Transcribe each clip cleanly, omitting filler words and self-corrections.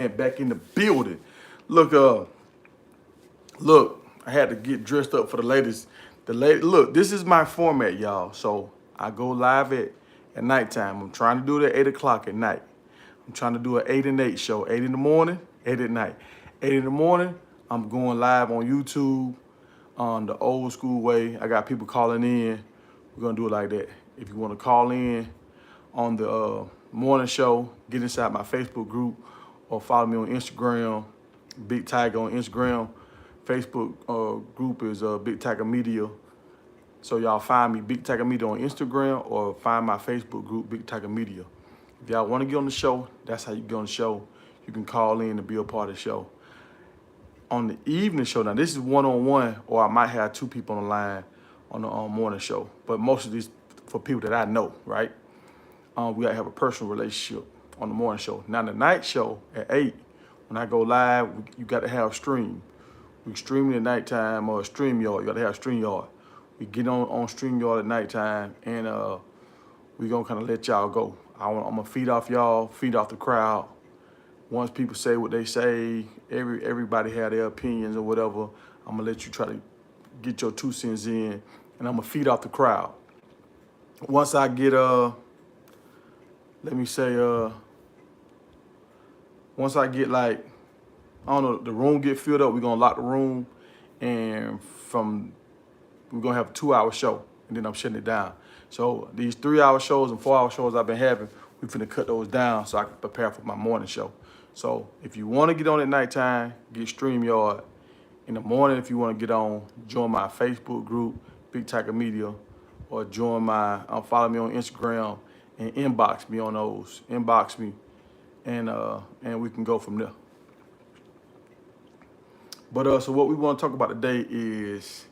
And back in the building. Look, I had to get dressed up for the ladies. Look, this is my format, y'all. So I go live at nighttime. I'm trying to do it at 8 o'clock at night. I'm trying to do an 8 and 8 show. 8 in the morning, 8 at night. 8 in the morning, I'm going live on YouTube on the old school way. I got people calling in. We're gonna do it like that. If you want to call in on the morning show, get inside my Facebook group or follow me on Instagram, Big Tiger on Instagram. Facebook group is Big Tiger Media. So y'all find me, Big Tiger Media on Instagram, or find my Facebook group, Big Tiger Media. If y'all want to get on the show, that's how you get on the show. You can call in and be a part of the show. On the evening show, now this is one-on-one, or I might have two people on the line on the morning show. But most of these for people that I know, right? We gotta have a personal relationship on the morning show. Now the night show at 8, when I go live, you got to have stream. We streaming at nighttime or StreamYard. You got to have StreamYard. We get on StreamYard at nighttime, and we gonna kind of let y'all go. I'm gonna feed off y'all, feed off the crowd. Once people say what they say, everybody have their opinions or whatever. I'm gonna let you try to get your 2 cents in, and I'm gonna feed off the crowd. Once I get let me say once I get like, I don't know, the room get filled up, we're gonna lock the room, and we're gonna have a 2-hour show, and then I'm shutting it down. So these 3-hour shows and 4-hour shows I've been having, we finna cut those down so I can prepare for my morning show. So if you wanna get on at nighttime, get StreamYard. In the morning, if you wanna get on, join my Facebook group, Big Tiger Media, or join follow me on Instagram and inbox me on those. Inbox me, and we can go from there. But so what we want to talk about today is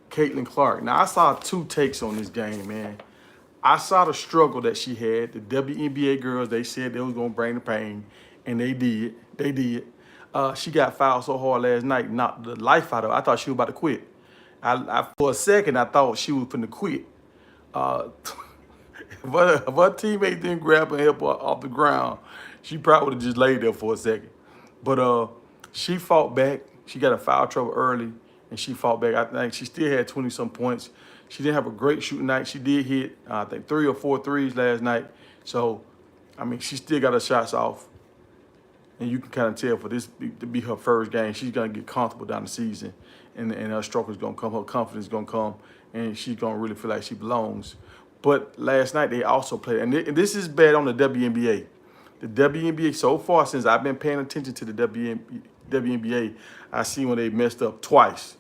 Caitlin Clark. Now I saw 2 takes on this game, man. I saw the struggle that she had. The WNBA girls, they said they was gonna bring the pain, and they did. They did. She got fouled so hard last night, knocked the life out of her. I thought she was about to quit. For a second, I thought she was finna quit. If her teammate didn't grab her and help her off the ground, she probably would have just laid there for a second. But she fought back. She got in foul trouble early, and she fought back. I think she still had 20-some points. She didn't have a great shooting night. She did hit, I think, 3 or 4 threes last night. So, I mean, she still got her shots off. And you can kind of tell for this to be her first game, she's going to get comfortable down the season. And her stroke is going to come, her confidence is going to come, and she's going to really feel like she belongs. But last night, they also played, and this is bad on the WNBA. The WNBA, so far, since I've been paying attention to the WNBA, I seen when they messed up twice.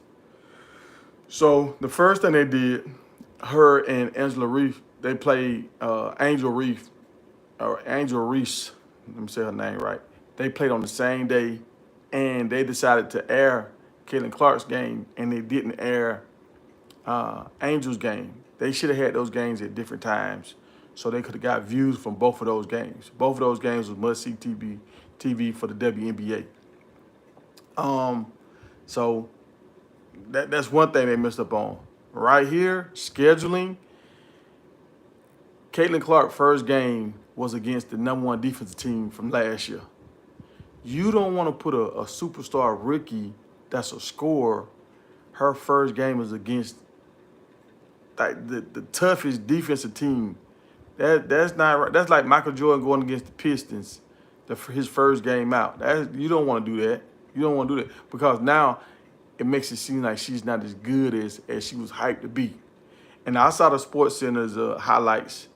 So the first thing they did, her and Angela Reese, they played Angel Reese. Let me say her name right. They played on the same day, and they decided to air Caitlin Clark's game, and they didn't air Angel's game. They should have had those games at different times, so they could have got views from both of those games. Both of those games was must-see TV for the WNBA. So that's one thing they messed up on. Right here, scheduling. Caitlin Clark's first game was against the #1 defensive team from last year. You don't want to put a superstar rookie that's a scorer. Her first game is against like the toughest defensive team. That's not right. That's like Michael Jordan going against the Pistons, his first game out. You don't want to do that. You don't want to do that because now it makes it seem like she's not as good as she was hyped to be. And I saw the Sports Center's highlights.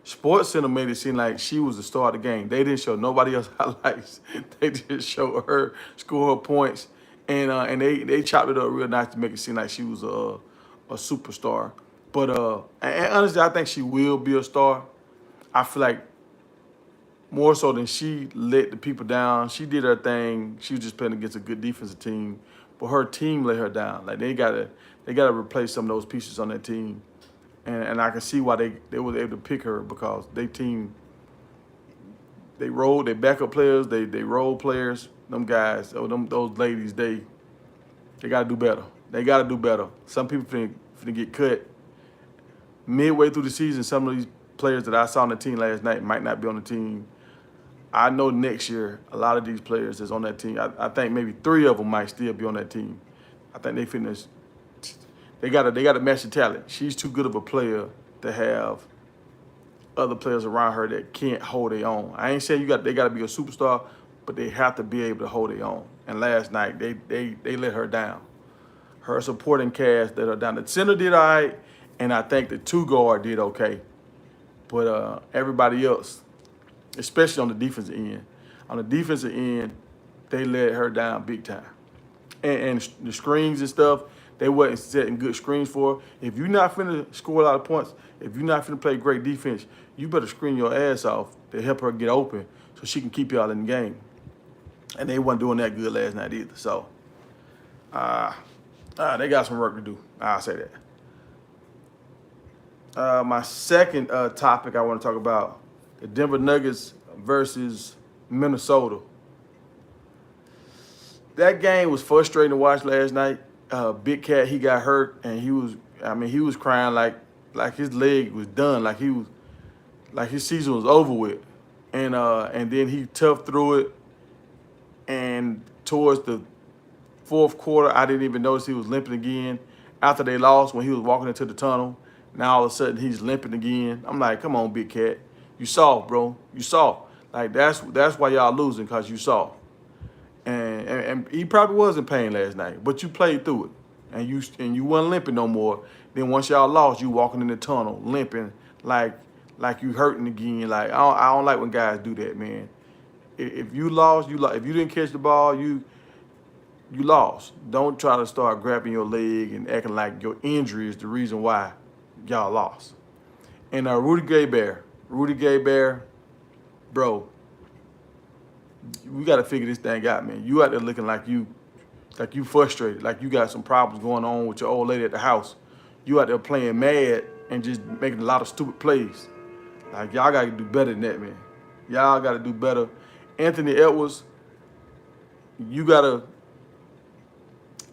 Sports Center made it seem like she was the star of the game. They didn't show nobody else highlights. They just showed her score her points, and they chopped it up real nice to make it seem like she was a superstar. But and honestly, I think she will be a star. I feel like more so than she let the people down. She did her thing. She was just playing against a good defensive team, but her team let her down. Like they gotta replace some of those pieces on that team. And I can see why they were able to pick her because they rolled their backup players, they role players, them guys, those ladies, they gotta do better. They gotta do better. Some people finna get cut midway through the season. Some of these players that I saw on the team last night might not be on the team I know next year a lot of these players that's on that team. I think maybe 3 of them might still be on that team. I think they finish. They gotta match the talent. She's too good of a player to have other players around her that can't hold their own. I ain't saying they gotta be a superstar, but they have to be able to hold their own. And last night they let her down. Her supporting cast let her down. The center did all right, and I think the 2 guard did okay. But everybody else, especially on the defensive end, they let her down big time. And the screens and stuff, they wasn't setting good screens for her. If you're not finna score a lot of points, if you're not finna play great defense, you better screen your ass off to help her get open so she can keep y'all in the game. And they wasn't doing that good last night either. So, they got some work to do. I'll say that. My second topic I want to talk about, the Denver Nuggets versus Minnesota. That game was frustrating to watch last night. Big Cat, he got hurt, and he was crying like his leg was done, like his season was over with. And then he toughed through it. And towards the 4th quarter, I didn't even notice he was limping again. After they lost, when he was walking into the tunnel, now all of a sudden he's limping again. I'm like, come on, Big Cat. You soft, bro. You soft. Like, that's why y'all losing, because you soft. And he probably was in pain last night, but you played through it, and you wasn't limping no more. Then once y'all lost, you walking in the tunnel limping like you hurting again. Like I don't like when guys do that, man. If you lost, you lost. If you didn't catch the ball, you lost. Don't try to start grabbing your leg and acting like your injury is the reason why y'all lost. And Rudy Gobert, bro. We got to figure this thing out, man. You out there looking like you frustrated, like you got some problems going on with your old lady at the house. You out there playing mad and just making a lot of stupid plays. Like, y'all got to do better than that, man. Y'all got to do better. Anthony Edwards, you got to,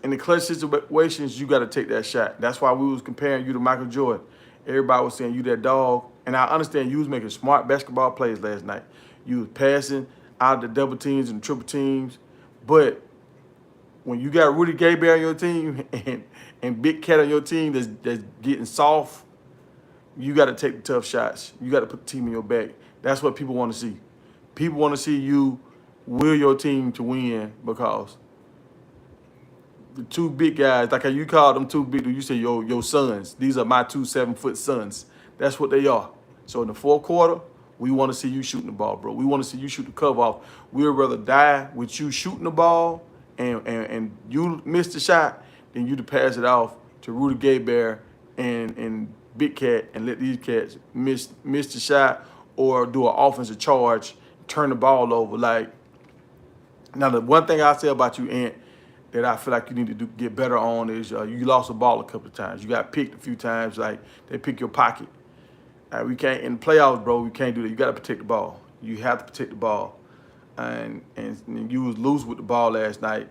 in the clutch situations, you got to take that shot. That's why we was comparing you to Michael Jordan. Everybody was saying you that dog. And I understand you was making smart basketball plays last night. You was passing out of the double teams and triple teams. But when you got Rudy Gobert on your team and Big Cat on your team that's getting soft, you got to take the tough shots. You got to put the team in your back. That's what people want to see. People want to see you will your team to win, because the 2 big guys, like how you call them 2 big, you say your sons. These are my 2 7-foot sons. That's what they are. So in the 4th quarter, we want to see you shooting the ball, bro. We want to see you shoot the cover off. We'd rather die with you shooting the ball and you miss the shot than you to pass it off to Rudy Gobert and Big Cat and let these cats miss the shot or do an offensive charge, turn the ball over. Like, now the one thing I say about you, Ant, that I feel like you need to get better on is you lost the ball a couple of times. You got picked a few times, like they pick your pocket. We can't, in the playoffs, bro, we can't do that. You got to protect the ball. You have to protect the ball. And you was loose with the ball last night.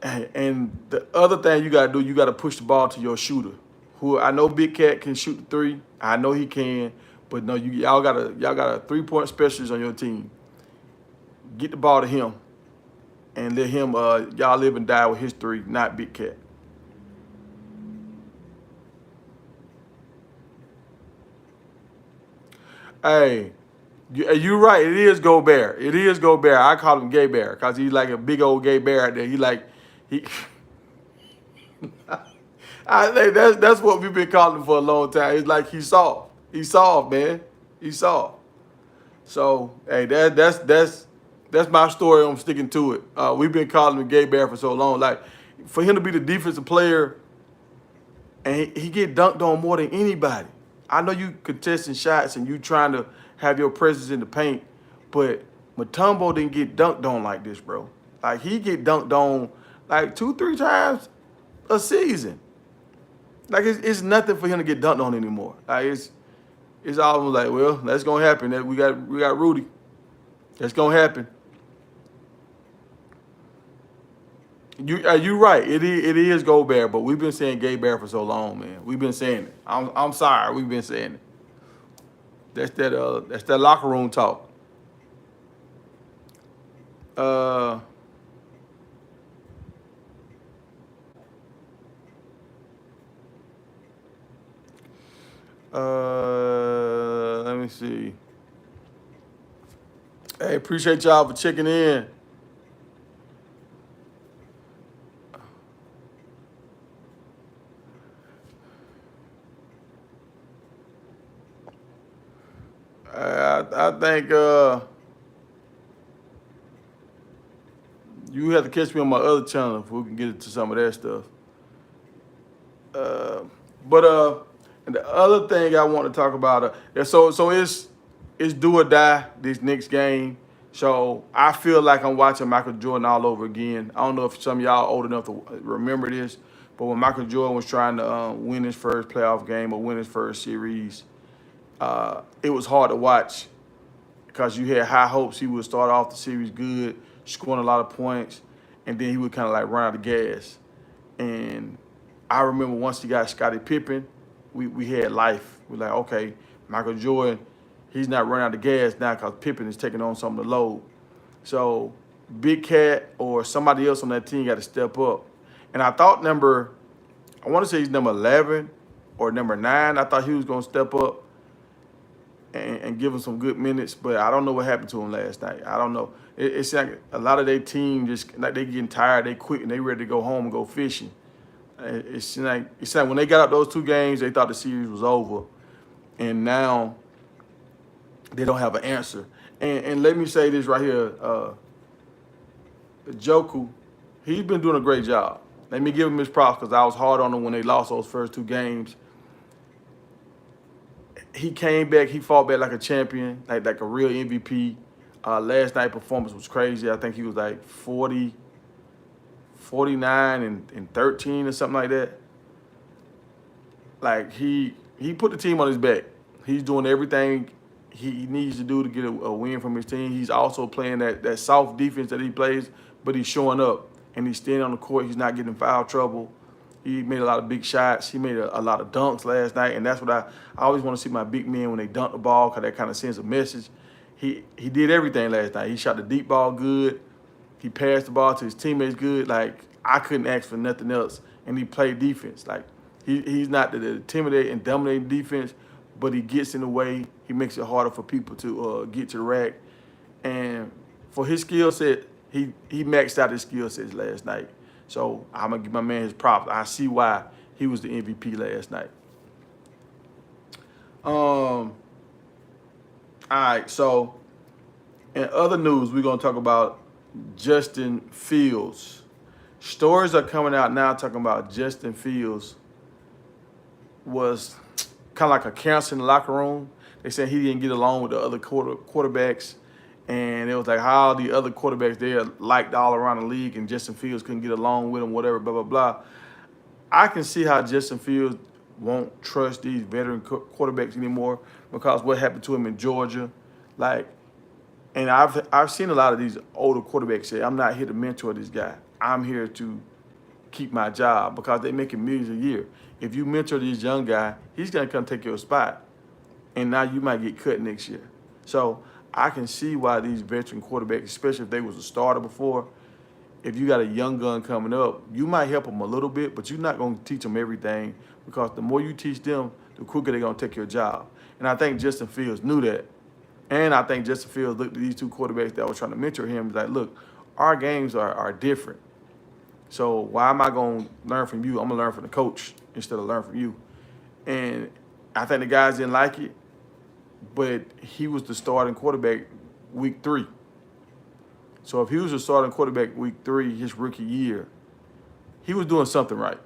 And the other thing you got to do, you got to push the ball to your shooter. Who I know Big Cat can shoot the 3. I know he can. But no, y'all got a 3-point specialist on your team. Get the ball to him and let him y'all live and die with his 3, not Big Cat. Hey, you're right. It is Gobert. It is Gobert. I call him Gay Bear because he's like a big old gay bear out there. He I think that's what we've been calling him for a long time. It's like he's soft. He's soft, man. He's soft. So hey, that's my story. I'm sticking to it. We've been calling him Gay Bear for so long. Like, for him to be the defensive player and he get dunked on more than anybody. I know you contesting shots and you trying to have your presence in the paint, but Mutombo didn't get dunked on like this, bro. Like, he get dunked on like 2-3 times a season. Like, it's nothing for him to get dunked on anymore. Like, it's almost like, well, that's gonna happen. We got Rudy. That's gonna happen. You right. It is Gobert, but we've been saying Gay Bear for so long, man. We've been saying it. I'm sorry. We've been saying it. That's that locker room talk. Uh, let me see. Hey, appreciate y'all for checking in. I think you have to catch me on my other channel if we can get into some of that stuff. Uh, but and the other thing I want to talk about, so it's do or die this next game. So I feel like I'm watching Michael Jordan all over again. I don't know if some of y'all old enough to remember this, but when Michael Jordan was trying to win his first playoff game or win his first series, it was hard to watch because you had high hopes he would start off the series good, scoring a lot of points, and then he would kind of like run out of gas. And I remember once he got Scottie Pippen, we had life. We're like, okay, Michael Jordan, he's not running out of gas now because Pippen is taking on some of the load. So Big Cat or somebody else on that team got to step up. And I thought I want to say he's number 11 or number 9. I thought he was going to step up and give him some good minutes, but I don't know what happened to him last night. I don't know. It's like a lot of their team just like they getting tired, they quit, and they ready to go home and go fishing. It's like when they got up those 2 games, they thought the series was over, and now they don't have an answer. And let me say this right here, Joku, he's been doing a great job. Let me give him his props because I was hard on him when they lost those first 2 games. He came back, he fought back like a champion, like a real MVP. Last night performance was crazy. I think he was like 40, 49 and 13 or something like that. Like he put the team on his back. He's doing everything he needs to do to get a win from his team. He's also playing that soft defense that he plays, but he's showing up and he's staying on the court. He's not getting in foul trouble. He made a lot of big shots. He made a lot of dunks last night, and that's what I always want to see my big men when they dunk the ball because that kind of sends a message. He did everything last night. He shot the deep ball good. He passed the ball to his teammates good. Like, I couldn't ask for nothing else, and he played defense. Like, he's not the intimidating and dominating defense, but he gets in the way. He makes it harder for people to get to the rack. And for his skill set, he maxed out his skill sets last night. So I'm going to give my man his props. I see why he was the MVP last night. All right, so in other news, we're going to talk about Justin Fields. Stories are coming out now talking about Justin Fields was kind of like a cancer in the locker room. They said he didn't get along with the other quarterbacks. And it was like how the other quarterbacks there liked all around the league and Justin Fields couldn't get along with him, whatever, blah, blah, blah. I can see how Justin Fields won't trust these veteran quarterbacks anymore because what happened to him in Georgia. Like, and I've seen a lot of these older quarterbacks say, I'm not here to mentor this guy. I'm here to keep my job because they're making millions a year. If you mentor this young guy, he's going to come take your spot. And now you might get cut next year. So I can see why these veteran quarterbacks, especially if they was a starter before, if you got a young gun coming up, you might help them a little bit, but you're not going to teach them everything because the more you teach them, the quicker they're going to take your job. And I think Justin Fields knew that. And I think Justin Fields looked at these 2 quarterbacks that were trying to mentor him and was like, look, our games are different. So why am I going to learn from you? I'm going to learn from the coach instead of learn from you. And I think the guys didn't like it. But he was the starting quarterback week 3. So if he was the starting quarterback week 3, his rookie year, he was doing something right.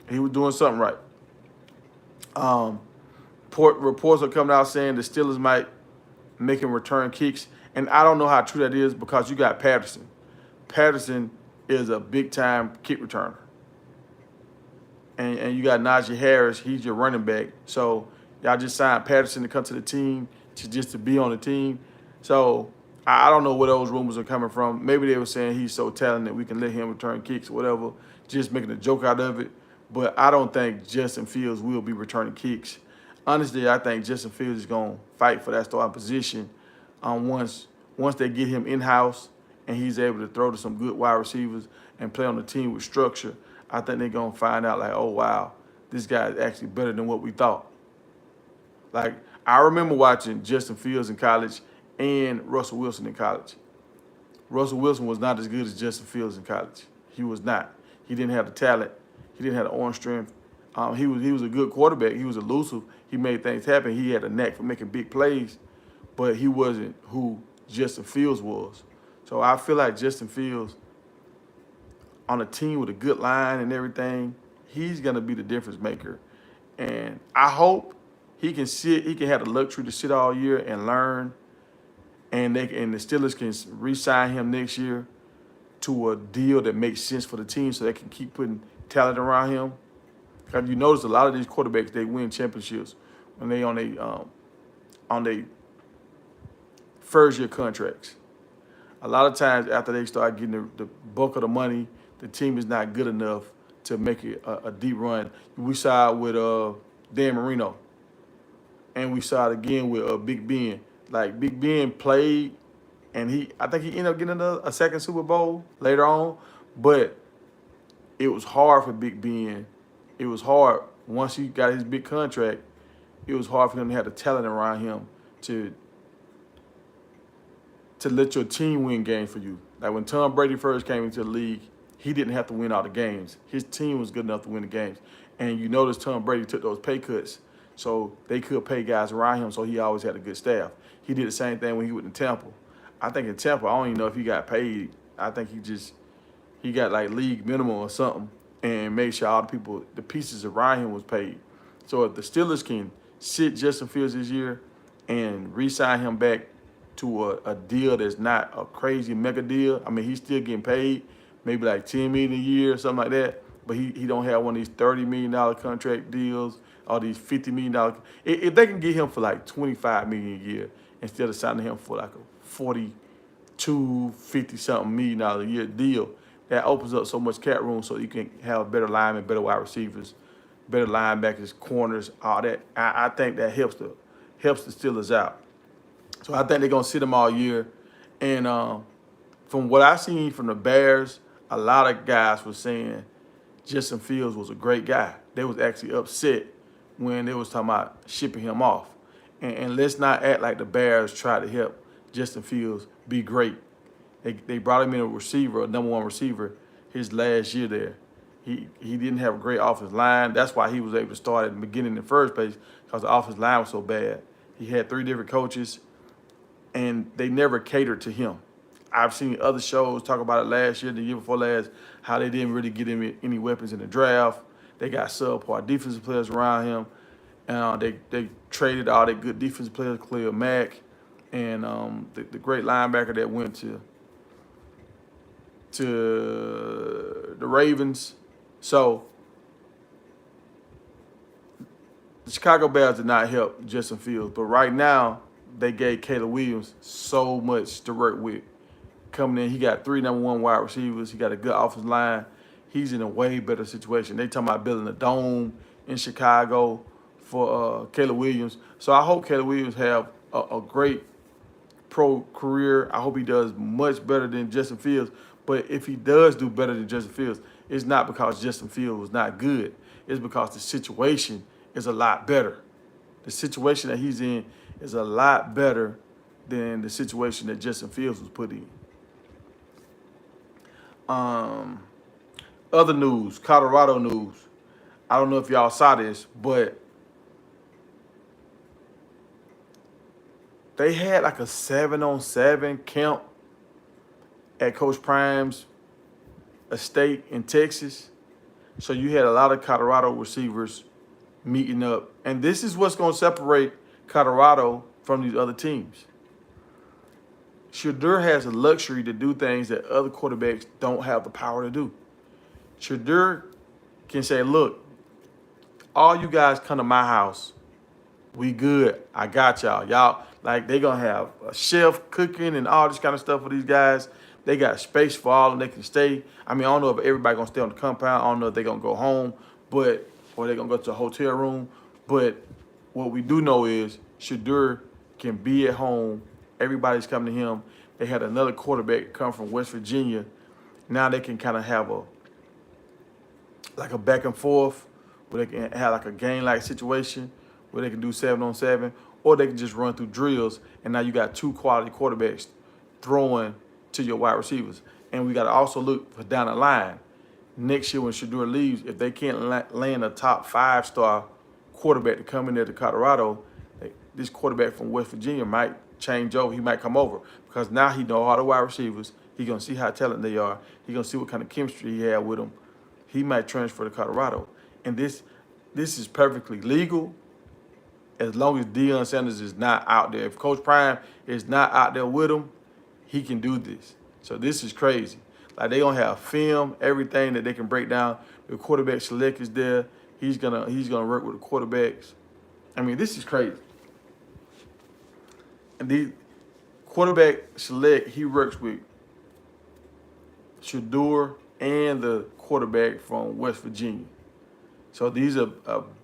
He was doing something right. Reports are coming out saying the Steelers might make him return kicks. And I don't know how true that is because you got Patterson. Patterson is a big-time kick returner. And you got Najee Harris. He's your running back. So y'all just signed Patterson to come to the team, just to be on the team. So I don't know where those rumors are coming from. Maybe they were saying he's so talented we can let him return kicks or whatever, just making a joke out of it. But I don't think Justin Fields will be returning kicks. honestly, I think Justin Fields is going to fight for that starting position once they get him in-house and he's able to throw to some good wide receivers and play on the team with structure. I think they're going to find out like, oh, wow, this guy is actually better than what we thought. Like, I remember watching Justin Fields in college and Russell Wilson in college. Russell Wilson was not as good as Justin Fields in college. He was not. He didn't have the talent. He didn't have the arm strength. He was a good quarterback. He was elusive. He made things happen. He had a knack for making big plays, but he wasn't who Justin Fields was. So I feel like Justin Fields, on a team with a good line and everything, he's going to be the difference maker. And I hope he can have the luxury to sit all year and learn, and the Steelers can re-sign him next year to a deal that makes sense for the team so they can keep putting talent around him. Because you notice a lot of these quarterbacks, they win championships when they on their first year contracts. A lot of times after they start getting the bulk of the money, the team is not good enough to make it a deep run. We saw it with Dan Marino, and we saw it again with Big Ben. Like, Big Ben played, and I think he ended up getting a second Super Bowl later on, but it was hard for Big Ben. It was hard once he got his big contract. It was hard for him to have the talent around him to let your team win games for you. Like when Tom Brady first came into the league, he didn't have to win all the games. His team was good enough to win the games. And you notice Tom Brady took those pay cuts so they could pay guys around him, so he always had a good staff. He did the same thing when he went in Tampa. I think in Tampa, I don't even know if he got paid. I think he got like league minimum or something and made sure all the pieces around him was paid. So if the Steelers can sit Justin Fields this year and re-sign him back to a deal that's not a crazy mega deal. I mean, he's still getting paid, maybe like $10 million a year or something like that. But he don't have one of these $30 million contract deals or these $50 million. If they can get him for like $25 million a year instead of signing him for like a $42, $50-something million a year deal, that opens up so much cap room so you can have better linemen, better wide receivers, better linebackers, corners, all that. I think that helps the Steelers out. So I think they're going to sit him all year. And from what I've seen from the Bears, a lot of guys were saying Justin Fields was a great guy. They was actually upset when they was talking about shipping him off. And let's not act like the Bears tried to help Justin Fields be great. They brought him in a number one receiver, his last year there. He didn't have a great offensive line. That's why he was able to start at the beginning in the first place, because the offensive line was so bad. He had 3 different coaches, and they never catered to him. I've seen other shows talk about it last year, the year before last, how they didn't really get him any weapons in the draft. They got subpar defensive players around him. They traded all their good defensive players, Khalil Mack, and the great linebacker that went to the Ravens. So the Chicago Bears did not help Justin Fields, but right now they gave Caleb Williams so much to work with. Coming in, he got 3 number 1 wide receivers. He got a good offensive line. He's in a way better situation. They talking about building a dome in Chicago for Caleb Williams. So I hope Caleb Williams have a great pro career. I hope he does much better than Justin Fields. But if he does do better than Justin Fields, it's not because Justin Fields was not good. It's because the situation is a lot better. The situation that he's in is a lot better than the situation that Justin Fields was put in. Other news, Colorado news. I don't know if y'all saw this, but they had like a 7-on-7 camp at Coach Prime's estate in Texas. So you had a lot of Colorado receivers meeting up. And this is what's going to separate Colorado from these other teams. Shedeur has the luxury to do things that other quarterbacks don't have the power to do. Shedeur can say, look, all you guys come to my house. We good. I got y'all. Y'all, like, they going to have a chef cooking and all this kind of stuff for these guys. They got space for all of them. They can stay. I mean, I don't know if everybody going to stay on the compound. I don't know if they're going to go home, or they're going to go to a hotel room. But what we do know is Shadur can be at home. Everybody's coming to him. They had another quarterback come from West Virginia. Now they can kind of have a back and forth where they can have like a game-like situation where they can do 7-on-7, or they can just run through drills, and now you got two quality quarterbacks throwing to your wide receivers. And we got to also look for down the line. Next year when Shadur leaves, if they can't land a top 5-star quarterback to come in there to Colorado, this quarterback from West Virginia might change over. He might come over because now he knows all the wide receivers. He's going to see how talented they are. He's going to see what kind of chemistry he had with them. He might transfer to Colorado. And this is perfectly legal as long as Deion Sanders is not out there. If Coach Prime is not out there with him, he can do this. So this is crazy. Like, they gonna have film, everything that they can break down. The quarterback select is there. He's gonna work with the quarterbacks. I mean, this is crazy. And the quarterback select, he works with Shadur and the quarterback from West Virginia. So these are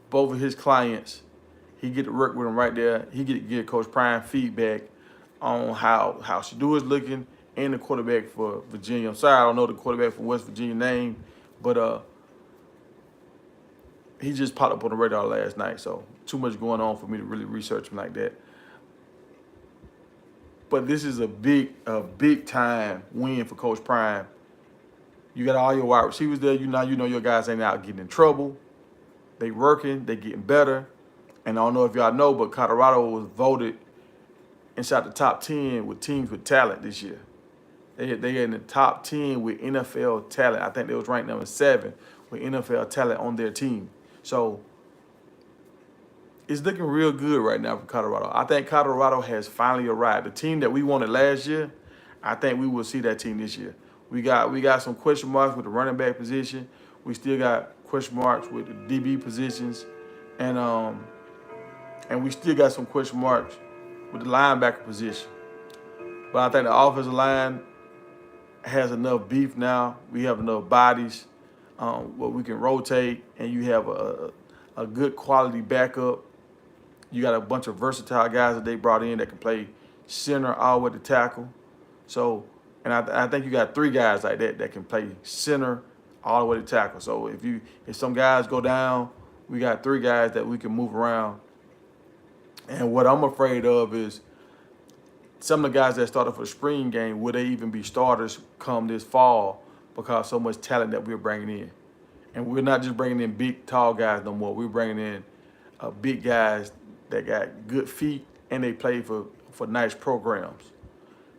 both of his clients. He get to work with them right there. He get to give Coach Prime feedback on how Shadur is looking and the quarterback for Virginia. I'm sorry, I don't know the quarterback from West Virginia name, but he just popped up on the radar last night. So too much going on for me to really research him like that. But this is a big time win for Coach Prime. You got all your wide receivers there. You know your guys ain't out getting in trouble. They working. They getting better. And I don't know if y'all know, but Colorado was voted inside the top 10 with teams with talent this year. They in the top 10 with NFL talent. I think they was ranked number 7 with NFL talent on their team. So it's looking real good right now for Colorado. I think Colorado has finally arrived. The team that we wanted last year, I think we will see that team this year. We got some question marks with the running back position. We still got question marks with the DB positions, and we still got some question marks with the linebacker position. But I think the offensive line has enough beef now. We have enough bodies where we can rotate, and you have a good quality backup. You got a bunch of versatile guys that they brought in that can play center all the way to tackle. So, and I think you got 3 guys like that can play center all the way to tackle. So if some guys go down, we got 3 guys that we can move around. And what I'm afraid of is some of the guys that started for the spring game, will they even be starters come this fall because so much talent that we're bringing in? And we're not just bringing in big, tall guys no more. We're bringing in big guys that got good feet and they play for nice programs.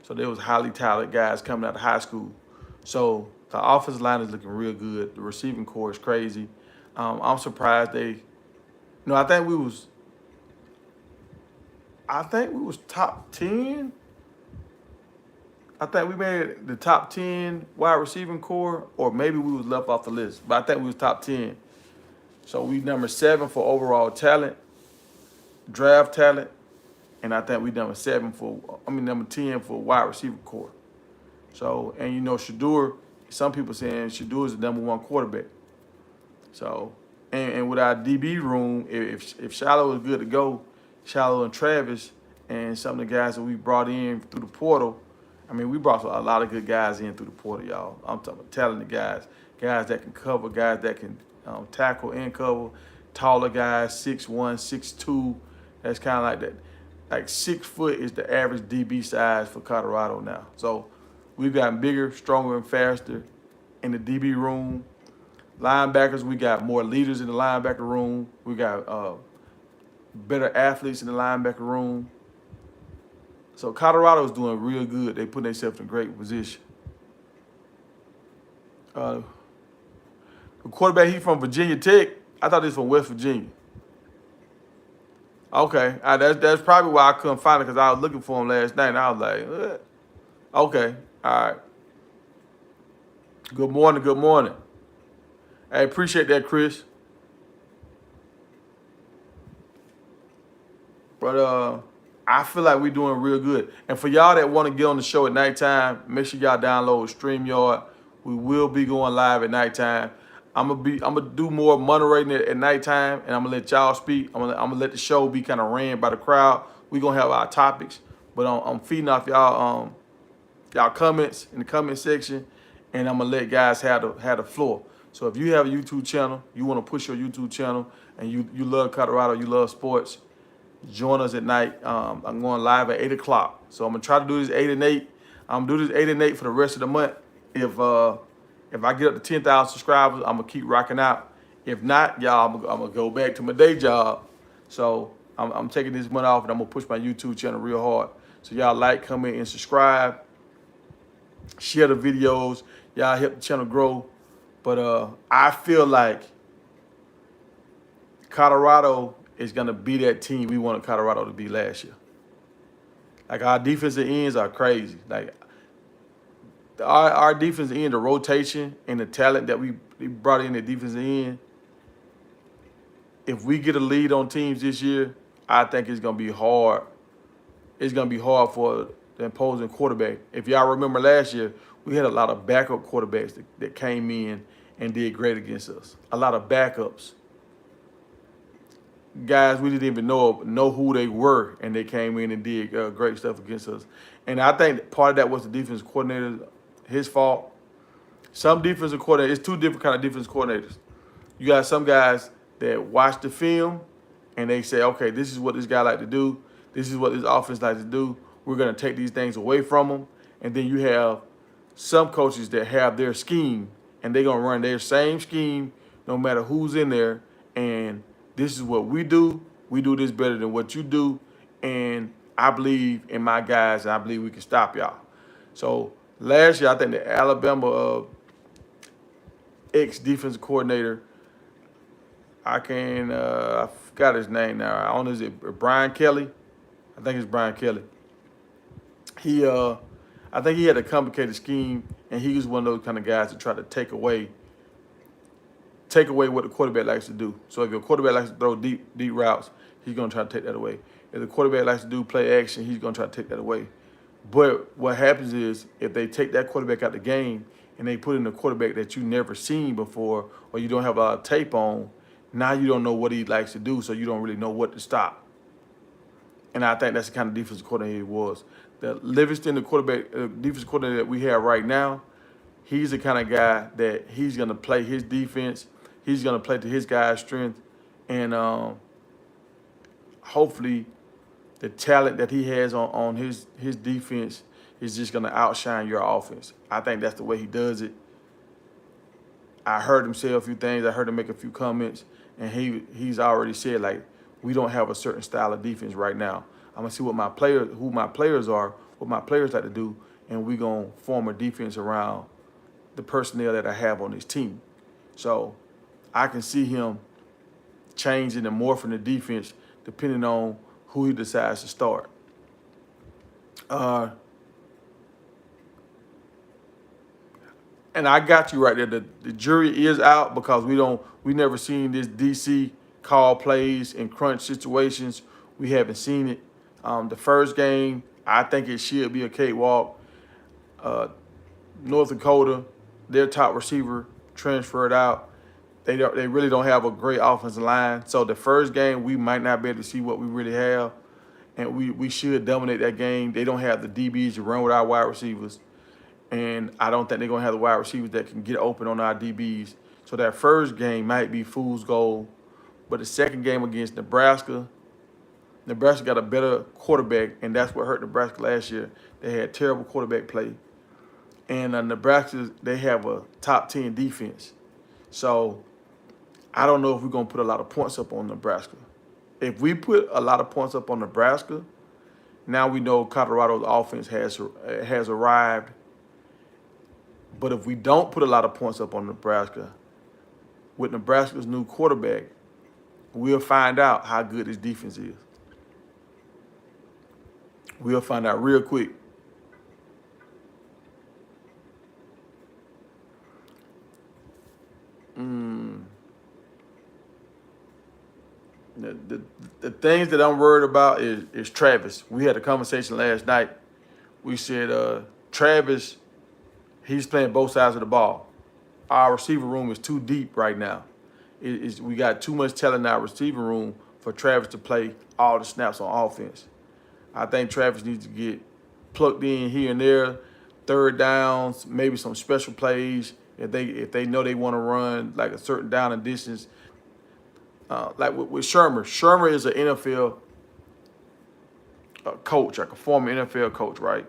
So there was highly talented guys coming out of high school. So the offensive line is looking real good. The receiving core is crazy. I'm surprised I think we was top 10. I think we made the top 10 wide receiving core, or maybe we was left off the list. But I think we was top 10. So we number 7 for overall talent, draft talent, and I think we number 10 for wide receiver core. So, and Shadur, some people saying Shadur is the number 1 quarterback. So, and with our DB room, if Shallow is good to go, Shallow and Travis and some of the guys that we brought in through the portal, I mean, we brought a lot of good guys in through the portal, y'all. I'm talking about talented guys that can cover, guys that can tackle and cover, taller guys, 6'1", 6'2". That's kind of like that. Like 6 foot is the average DB size for Colorado now. So we've gotten bigger, stronger, and faster in the DB room. Linebackers, we got more leaders in the linebacker room. We got better athletes in the linebacker room. So Colorado's doing real good. They put themselves in a great position. The quarterback, he from Virginia Tech. I thought he was from West Virginia. Okay, that's probably why I couldn't find it, because I was looking for him last night, and I was like, okay, all right. Good morning. I appreciate that, Chris. But I feel like we're doing real good. And for y'all that want to get on the show at nighttime, make sure y'all download StreamYard. We will be going live at nighttime. I'm gonna do more moderating at nighttime, and I'm gonna let y'all speak. I'm gonna let the show be kind of ran by the crowd. We gonna have our topics, but I'm feeding off y'all comments in the comment section, and I'm gonna let guys have the floor. So if you have a YouTube channel, you want to push your YouTube channel, and you love Colorado, you love sports, join us at night. I'm going live at 8 o'clock. So I'm gonna try to do this 8 and 8. I'm gonna do this 8 and 8 for the rest of the month. If I get up to 10,000 subscribers, I'm gonna keep rocking out. If not, y'all, I'm gonna go back to my day job. So I'm taking this month off, and I'm gonna push my YouTube channel real hard. So y'all like, comment, and subscribe. Share the videos. Y'all help the channel grow. But I feel like Colorado is gonna be that team we wanted Colorado to be last year. Like, our defensive ends are crazy. Like, our defensive end, the rotation and the talent that we brought in the defensive end, if we get a lead on teams this year, I think it's gonna be hard. It's gonna be hard for the opposing quarterback. If y'all remember last year, we had a lot of backup quarterbacks that came in and did great against us. A lot of backups. Guys we didn't even know who they were, and they came in and did great stuff against us. And I think part of that was the defense coordinator, his fault. Some defensive coordinators, it's two different kind of defense coordinators. You got some guys that watch the film and they say, okay, this is what this guy like to do. This is what this offense like to do. We're going to take these things away from them. And then you have some coaches that have their scheme, and they're going to run their same scheme no matter who's in there. And this is what we do. We do this better than what you do. And I believe in my guys, and I believe we can stop y'all. So last year, I think the Alabama ex-defensive coordinator, I forgot his name now. I don't know, is it Brian Kelly? I think it's Brian Kelly. I think he had a complicated scheme, and he was one of those kind of guys that try to take away what the quarterback likes to do. So if your quarterback likes to throw deep routes, he's going to try to take that away. If the quarterback likes to do play action, he's going to try to take that away. But what happens is, if they take that quarterback out the game and they put in a quarterback that you never seen before, or you don't have a lot of tape on, now you don't know what he likes to do, so you don't really know what to stop. And I think that's the kind of defensive coordinator he was. The Livingston, the defensive coordinator that we have right now, he's the kind of guy that he's going to play his defense. He's going to play to his guy's strength. And hopefully the talent that he has on his defense is just going to outshine your offense. I think that's the way he does it. I heard him say a few things. I heard him make a few comments. And he's already said, like, we don't have a certain style of defense right now. I'm going to see who my players are, what my players like to do, and we're going to form a defense around the personnel that I have on this team. So I can see him changing and morphing the defense depending on who he decides to start. And I got you right there. The jury is out, because we never seen this DC call plays in crunch situations. We haven't seen it. The first game, I think it should be a cakewalk. North Dakota, their top receiver transferred out. They really don't have a great offensive line. So the first game, we might not be able to see what we really have. And we should dominate that game. They don't have the DBs to run with our wide receivers. And I don't think they're going to have the wide receivers that can get open on our DBs. So that first game might be fool's gold. But the second game against Nebraska got a better quarterback, and that's what hurt Nebraska last year. They had terrible quarterback play. And Nebraska, they have a top 10 defense. So I don't know if we're going to put a lot of points up on Nebraska. If we put a lot of points up on Nebraska, now we know Colorado's offense has arrived. But if we don't put a lot of points up on Nebraska, with Nebraska's new quarterback, we'll find out how good his defense is. We'll find out real quick. The things that I'm worried about is Travis. We had a conversation last night. We said Travis, he's playing both sides of the ball. our receiver room is too deep right now. We got too much talent in our receiver room for Travis to play all the snaps on offense. I think Travis needs to get plugged in here and there, third downs, maybe some special plays if they know they want to run like a certain down and distance. Like with Shermer. Shermer is an NFL coach, like a former NFL coach, right?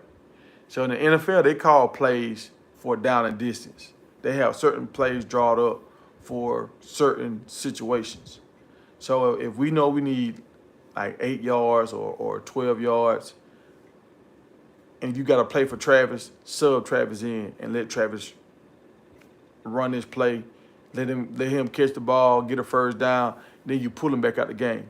So in the NFL, they call plays for down and distance. They have certain plays drawn up for certain situations. So if we know we need like 8 yards or 12 yards, and you got to play for Travis, sub Travis in and let Travis run this play, let him catch the ball, get a first down, then you pull him back out the game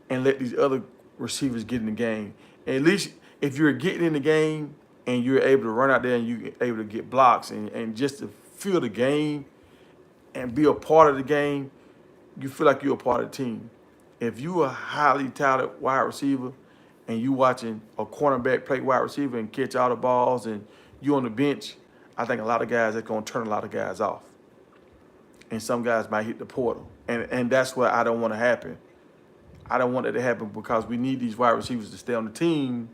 and let these other receivers get in the game. And at least if you're getting in the game and you're able to run out there and you're able to get blocks and just to feel the game and be a part of the game, you feel like you're a part of the team. If you're a highly talented wide receiver and you watching a cornerback play wide receiver and catch all the balls and you on the bench, I think a lot of guys, that's going to turn a lot of guys off. And some guys might hit the portal. And that's what I don't want to happen. I don't want that to happen because we need these wide receivers to stay on the team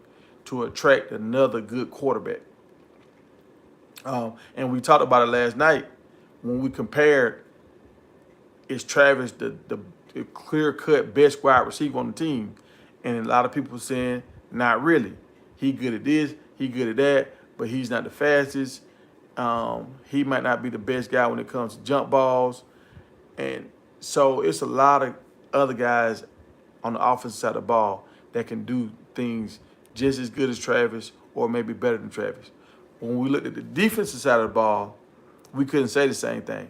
to attract another good quarterback. And we talked about it last night when we compared, is Travis the clear-cut best wide receiver on the team? And a lot of people saying, not really. He good at this, he good at that, but he's not the fastest. He might not be the best guy when it comes to jump balls. And so it's a lot of other guys on the offensive side of the ball that can do things just as good as Travis or maybe better than Travis. When we looked at the defensive side of the ball, we couldn't say the same thing.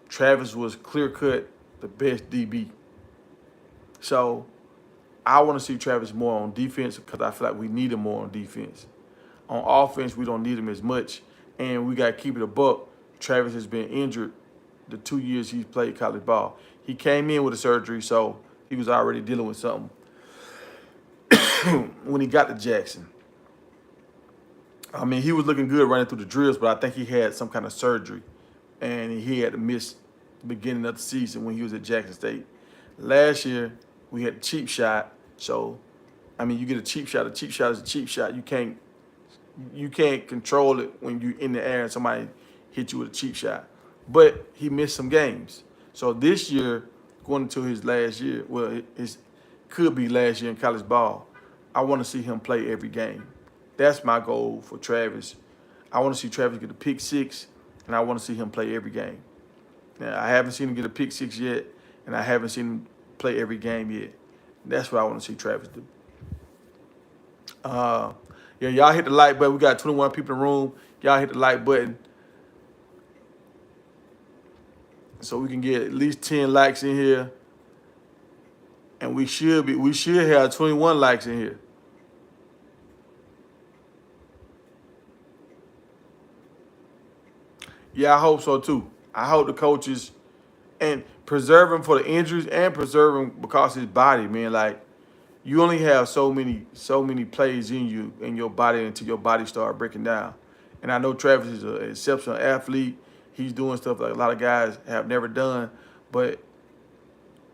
Travis was clear-cut the best DB. So I want to see Travis more on defense because I feel like we need him more on defense. On offense, we don't need him as much. And we got to keep it a buck. Travis has been injured the 2 years he's played college ball. He came in with a surgery, so he was already dealing with something when he got to Jackson. I mean, he was looking good running through the drills, but I think he had some kind of surgery, and he had to miss the beginning of the season when he was at Jackson State. Last year, we had a cheap shot. So, I mean, you get a cheap shot. A cheap shot is a cheap shot. You can't control it when you're in the air and somebody hit you with a cheap shot. But he missed some games. So this year, going into his last year, well, it could be last year in college ball, I want to see him play every game. That's my goal for Travis. I want to see Travis get a pick six, and I want to see him play every game. Now, I haven't seen him get a pick six yet, and I haven't seen him play every game yet. That's what I want to see Travis do. Yeah, y'all hit the like button. We got 21 people in the room. Y'all hit the like button so we can get at least 10 likes in here. And we should have 21 likes in here. Yeah, I hope so too. I hope the coaches and preserve him for the injuries and preserve him because of his body, man. Like, you only have so many plays in your body until your body start breaking down. And I know Travis is an exceptional athlete. He's doing stuff like a lot of guys have never done. But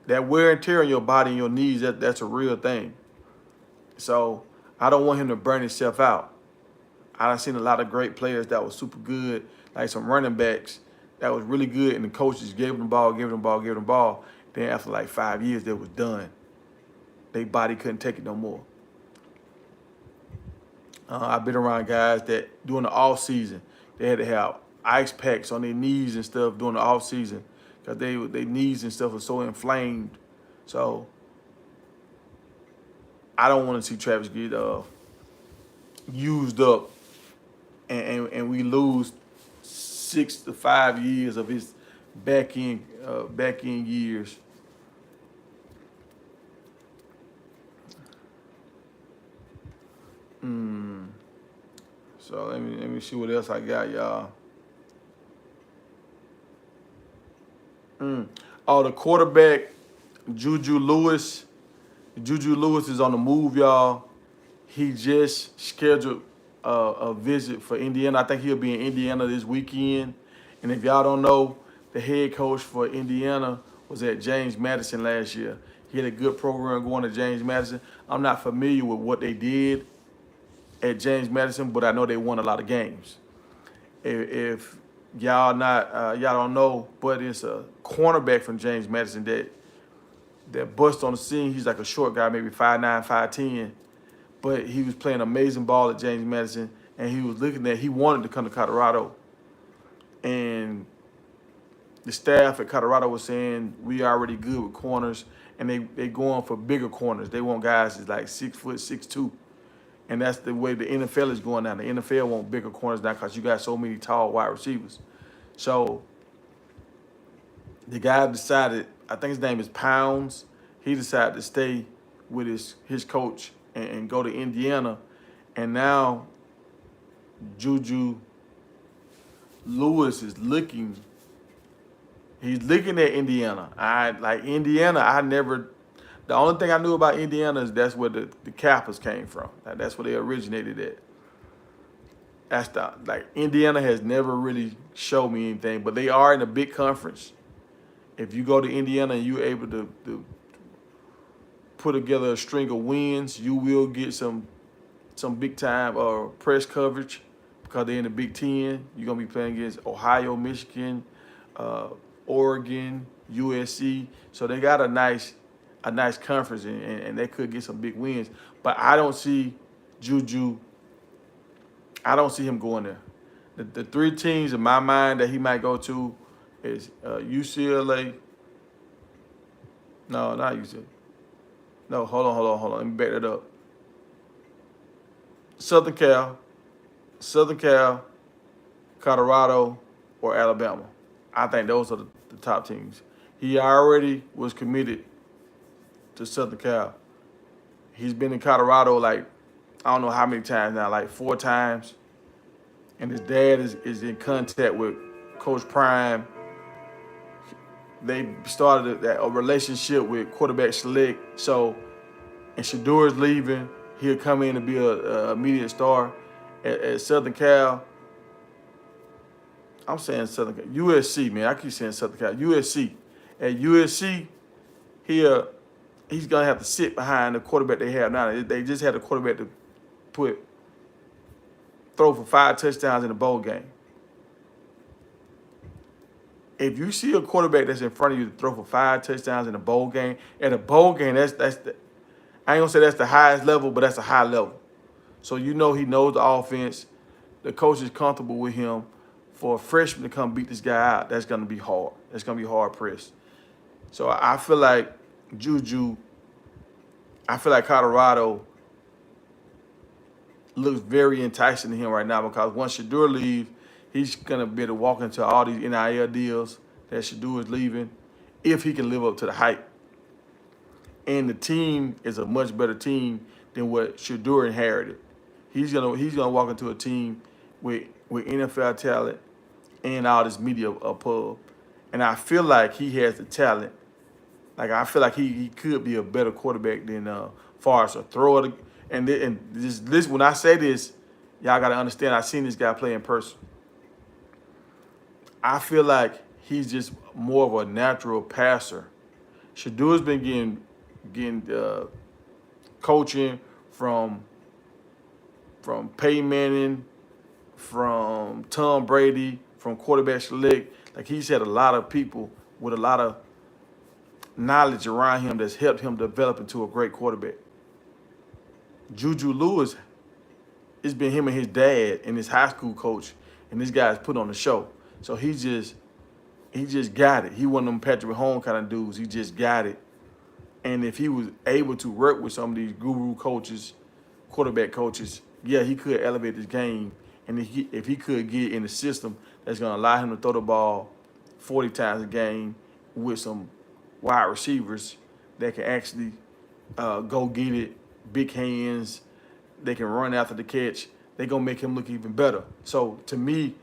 that wear and tear on your body and your knees, that's a real thing. So I don't want him to burn himself out. I've seen a lot of great players that were super good, like some running backs that was really good, and the coaches gave them the ball. Then after like 5 years, they was done. Their body couldn't take it no more. I've been around guys that during the off season, they had to have ice packs on their knees and stuff during the off season because their knees and stuff were so inflamed. So I don't want to see Travis get used up and we lose 6 to 5 years of his back end years. So let me see what else I got, y'all. Oh, the quarterback, Juju Lewis. Juju Lewis is on the move, y'all. He just scheduled a visit for Indiana. I think he'll be in Indiana this weekend. And if y'all don't know, the head coach for Indiana was at James Madison last year. He had a good program going to James Madison. I'm not familiar with what they did at James Madison, but I know they won a lot of games. If y'all don't know, but it's a cornerback from James Madison that bust on the scene. He's like a short guy, maybe 5'9", 5'10", but he was playing amazing ball at James Madison, and he wanted to come to Colorado. And the staff at Colorado was saying, we already good with corners, and they going for bigger corners. They want guys that's like 6 foot, 6'2". And that's the way the NFL is going now. The NFL want bigger corners now because you got so many tall wide receivers. So the guy decided, I think his name is Pounds, he decided to stay with his coach and go to Indiana. And now Juju Lewis is looking at Indiana. The only thing I knew about Indiana is that's where the Kappas came from. That's where they originated at. Indiana has never really showed me anything, but they are in a big conference. If you go to Indiana and you're able to put together a string of wins, you will get some big time press coverage because they're in the Big Ten. You're gonna be playing against Ohio, Michigan, Oregon, USC. So they got a nice conference, and they could get some big wins. But I don't see Juju. I don't see him going there. The three teams in my mind that he might go to is UCLA. No, not UCLA. No, hold on. Let me back that up. Southern Cal, Colorado, or Alabama. I think those are the top teams. He already was committed to Southern Cal. He's been in Colorado I don't know how many times now, like 4 times. And his dad is in contact with Coach Prime. They started a relationship with quarterback select. So, and Shador's leaving. He'll come in and be a immediate star at Southern Cal. I'm saying Southern Cal. USC, man. I keep saying Southern Cal. USC. At USC, he's going to have to sit behind the quarterback they have now. They just had a quarterback to throw for 5 touchdowns in a bowl game. If you see a quarterback that's in front of you to throw for 5 touchdowns in a bowl game, at a bowl game, I ain't gonna say that's the highest level, but that's a high level. So he knows the offense. The coach is comfortable with him. For a freshman to come beat this guy out, that's gonna be hard. That's gonna be hard pressed. So I feel like Colorado looks very enticing to him right now because once Shador leaves, he's going to be able to walk into all these NIL deals that Shador is leaving if he can live up to the hype. And the team is a much better team than what Shador inherited. He's gonna walk into a team with NFL talent and all this media pub. And I feel like he has the talent. I feel like he could be a better quarterback than far as a thrower. And this when I say this, y'all got to understand, I've seen this guy play in person. I feel like he's just more of a natural passer. Shador's been getting coaching from Peyton Manning, from Tom Brady, from quarterback select. He's had a lot of people with a lot of knowledge around him that's helped him develop into a great quarterback. Juju Lewis, it's been him and his dad and his high school coach, and this guy's put on the show. So he just got it. He one of them Patrick Mahomes kind of dudes. He just got it. And if he was able to work with some of these guru coaches, quarterback coaches, yeah, he could elevate his game. And if he could get in the system that's going to allow him to throw the ball 40 times a game with some wide receivers that can actually go get it, big hands, they can run after the catch, they're going to make him look even better. So, to me,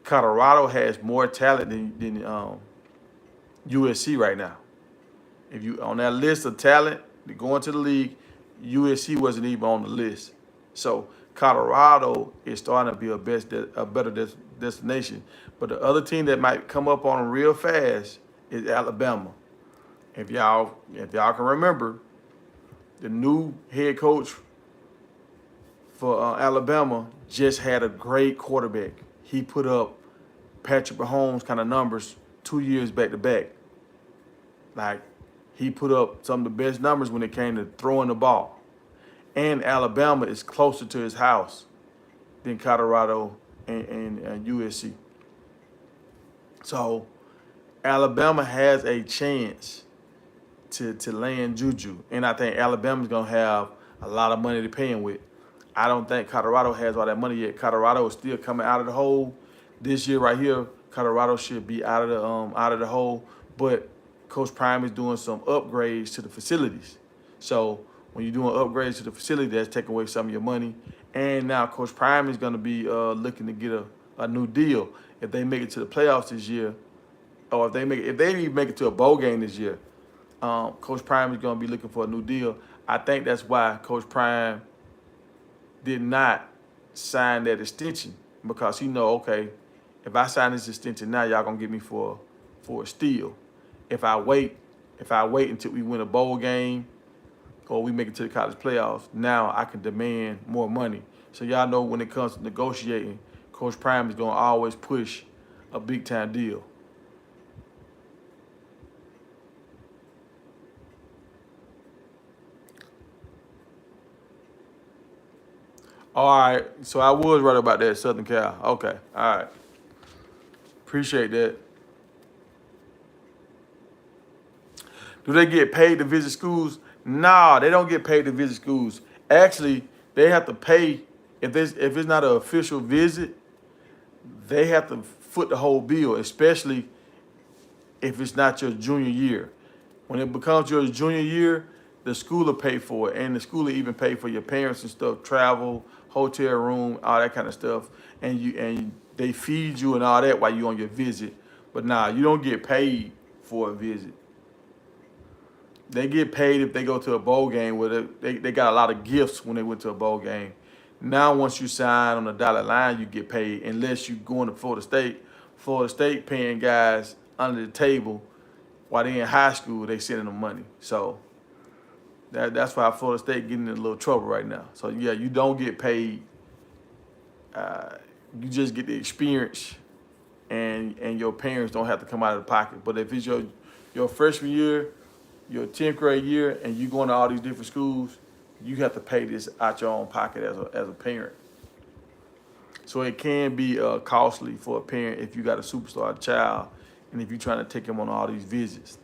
Colorado has more talent than USC right now. If you on that list of talent to go into the league, USC wasn't even on the list. So Colorado is starting to be a better destination. But the other team that might come up on them real fast is Alabama. If y'all can remember, the new head coach for Alabama just had a great quarterback. He put up Patrick Mahomes kind of numbers 2 years back to back. Like, he put up some of the best numbers when it came to throwing the ball. And Alabama is closer to his house than Colorado and USC. So Alabama has a chance to land Juju. And I think Alabama's going to have a lot of money to pay him with. I don't think Colorado has all that money yet. Colorado is still coming out of the hole. This year right here, Colorado should be out of the hole. But Coach Prime is doing some upgrades to the facilities. So when you're doing upgrades to the facility, that's taking away some of your money. And now Coach Prime is going to be looking to get a new deal. If they make it to the playoffs this year, or if they even make it to a bowl game this year, Coach Prime is going to be looking for a new deal. I think that's why Coach Prime did not sign that extension, because he know, okay, if I sign this extension now, y'all gonna get me for a steal. If I wait until we win a bowl game or we make it to the college playoffs, now I can demand more money. So y'all know when it comes to negotiating, Coach Prime is gonna always push a big time deal. All right, so I was right about that, Southern Cal. Okay, all right. Appreciate that. Do they get paid to visit schools? Nah, they don't get paid to visit schools. Actually, they have to pay if it's not an official visit. They have to foot the whole bill, especially if it's not your junior year. When it becomes your junior year, the school will pay for it, and the school will even pay for your parents and stuff, travel, hotel room, all that kind of stuff, and they feed you and all that while you're on your visit. But nah, you don't get paid for a visit. They get paid if they go to a bowl game where they got a lot of gifts when they went to a bowl game. Now, once you sign on the dotted line, you get paid, unless you go into Florida State. Florida State paying guys under the table while they in high school, they sending them money. So that's why Florida State getting in a little trouble right now. So yeah, you don't get paid. You just get the experience, and your parents don't have to come out of the pocket. But if it's your freshman year, your 10th grade year, and you going to all these different schools, you have to pay this out your own pocket as a parent. So it can be costly for a parent if you got a superstar child, and if you're trying to take him on all these visits.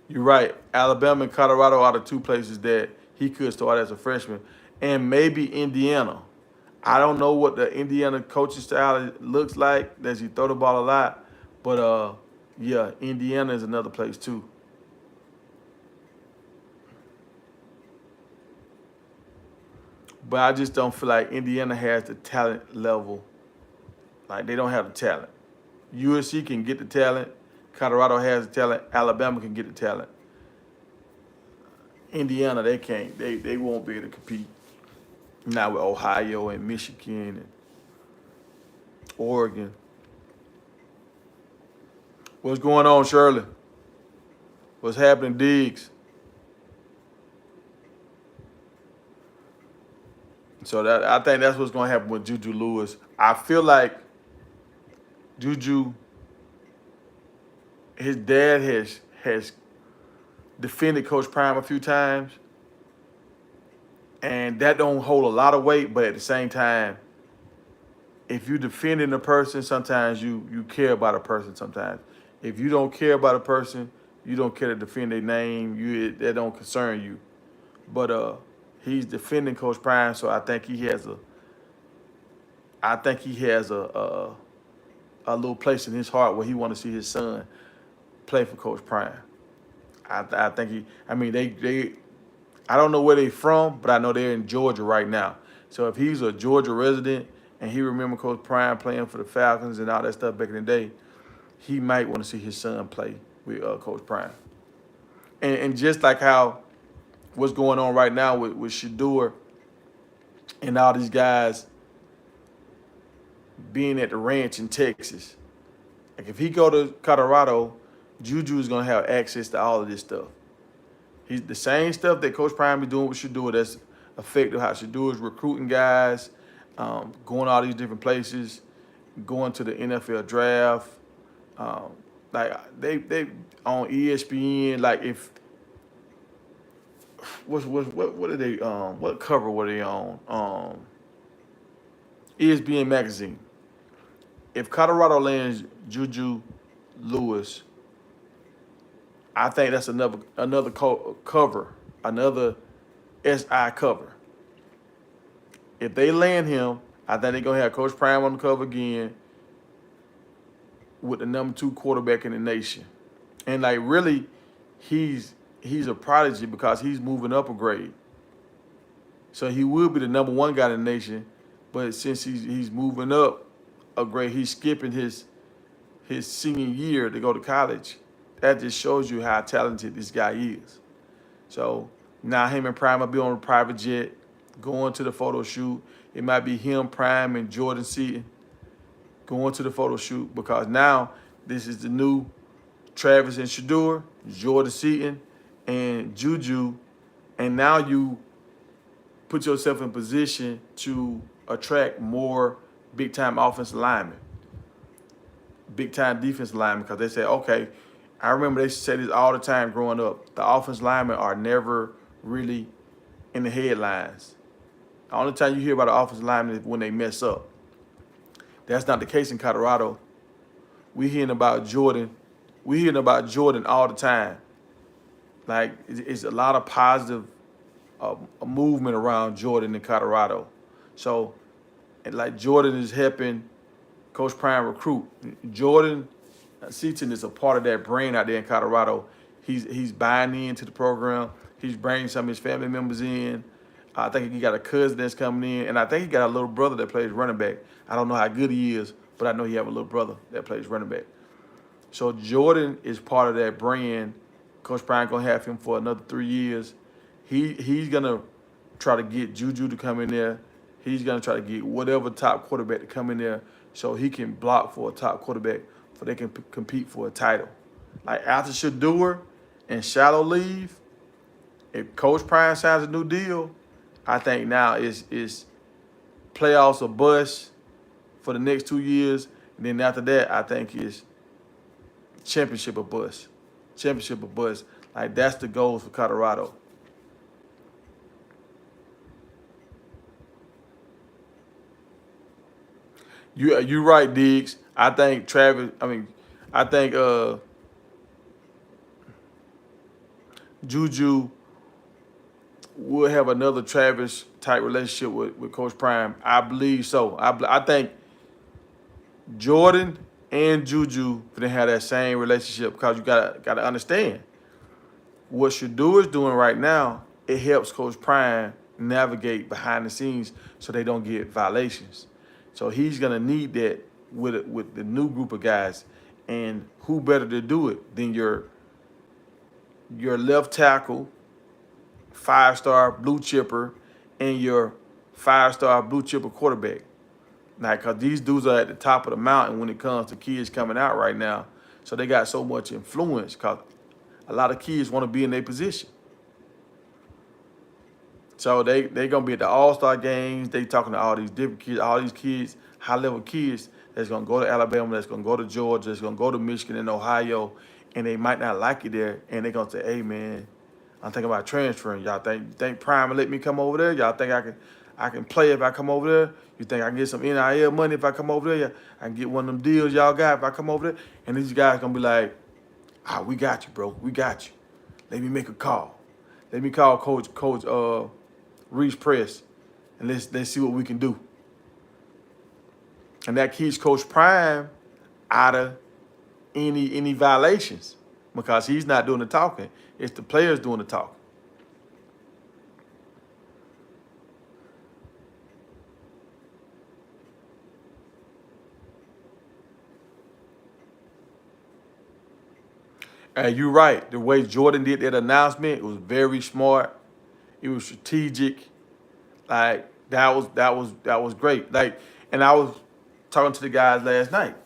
You're right. Alabama and Colorado are the two places that he could start as a freshman, and maybe Indiana. I don't know what the Indiana coaching style looks like. Does he throw the ball a lot? But yeah, Indiana is another place too. But I just don't feel like Indiana has the talent level. Like, they don't have the talent. USC can get the talent. Colorado has the talent. Alabama can get the talent. Indiana, they can't. They won't be able to compete. Not with Ohio and Michigan and Oregon. What's going on, Shirley? What's happening, Diggs? So I think that's what's going to happen with Juju Lewis. I feel like Juju, his dad has defended Coach Prime a few times, and that don't hold a lot of weight. But at the same time, if you're defending a person, sometimes you care about a person. Sometimes, if you don't care about a person, you don't care to defend their name. That don't concern you. But he's defending Coach Prime, so I think he has a little place in his heart where he want to see his son play for Coach Prime. I think they I don't know where they from, but I know they're in Georgia right now. So if he's a Georgia resident and he remember Coach Prime playing for the Falcons and all that stuff back in the day, he might want to see his son play with Coach Prime. And just like how what's going on right now with Shador and all these guys being at the ranch in Texas. Like if he go to Colorado, Juju is gonna have access to all of this stuff. He's the same stuff that Coach Prime is doing with Shador. That's effective. How Shador is recruiting guys, going all these different places, going to the NFL draft. Um, like they on ESPN. Like if what are they? What cover were they on? ESPN magazine. If Colorado lands Juju Lewis, I think that's another cover, another SI cover. If they land him, I think they're gonna have Coach Prime on the cover again with the #2 quarterback in the nation. And like really, he's a prodigy because he's moving up a grade. So he will be the #1 guy in the nation, but since he's moving up a grade, he's skipping his senior year to go to college. That just shows you how talented this guy is. So now him and Prime will be on a private jet, going to the photo shoot. It might be him, Prime, and Jordan Seaton going to the photo shoot because now this is the new Travis and Shador, Jordan Seaton, and Juju. And now you put yourself in position to attract more big-time offensive linemen, big-time defensive linemen, because they say, okay, I remember they said this all the time growing up. The offensive linemen are never really in the headlines. The only time you hear about the offensive linemen is when they mess up. That's not the case in Colorado. We hearing about Jordan. We hearing about Jordan all the time. Like it's a lot of positive a movement around Jordan in Colorado. So, and like Jordan is helping Coach Prime recruit. Jordan Seaton is a part of that brain out there in Colorado. He's buying into the program. He's bringing some of his family members in. I think he got a cousin that's coming in, and I think he got a little brother that plays running back. I don't know how good he is, but I know he have a little brother that plays running back. So Jordan is part of that brand. Coach Prime gonna have him for another 3 years. He's gonna try to get Juju to come in there. He's gonna try to get whatever top quarterback to come in there so he can block for a top quarterback so they can compete for a title. Like after Shador and Shallow leave, if Coach Prime signs a new deal, I think now is playoffs or bust for the next 2 years. And then after that, I think it's championship or bust. Championship or bust. Like that's the goals for Colorado. You right, Diggs. I think Juju will have another Travis type relationship with Coach Prime. I believe so. I think Jordan and Juju gonna have that same relationship because you gotta understand what Shador is doing right now. It helps Coach Prime navigate behind the scenes so they don't get violations. So he's gonna need that with the new group of guys, and who better to do it than your left tackle, 5-star blue chipper, and your 5-star blue chipper quarterback. Like, cause these dudes are at the top of the mountain when it comes to kids coming out right now. So they got so much influence cause a lot of kids want to be in their position. So they gonna be at the All-Star games. They talking to all these different kids, all these kids, high-level kids that's gonna go to Alabama, that's gonna go to Georgia, that's gonna go to Michigan and Ohio, and they might not like it there, and they gonna say, "Hey man, I'm thinking about transferring. Y'all think Prime will let me come over there? Y'all think I can play if I come over there? You think I can get some NIL money if I come over there? Yeah, I can get one of them deals y'all got if I come over there?" And these guys gonna be like, we got you, bro. We got you. Let me make a call. Let me call Coach Reese Press, and let's see what we can do. And that keeps Coach Prime out of any violations because he's not doing the talking. It's the players doing the talking. And you're right. The way Jordan did that announcement, it was very smart. It was strategic. Like that was great. Like, and I was talking to the guys last night.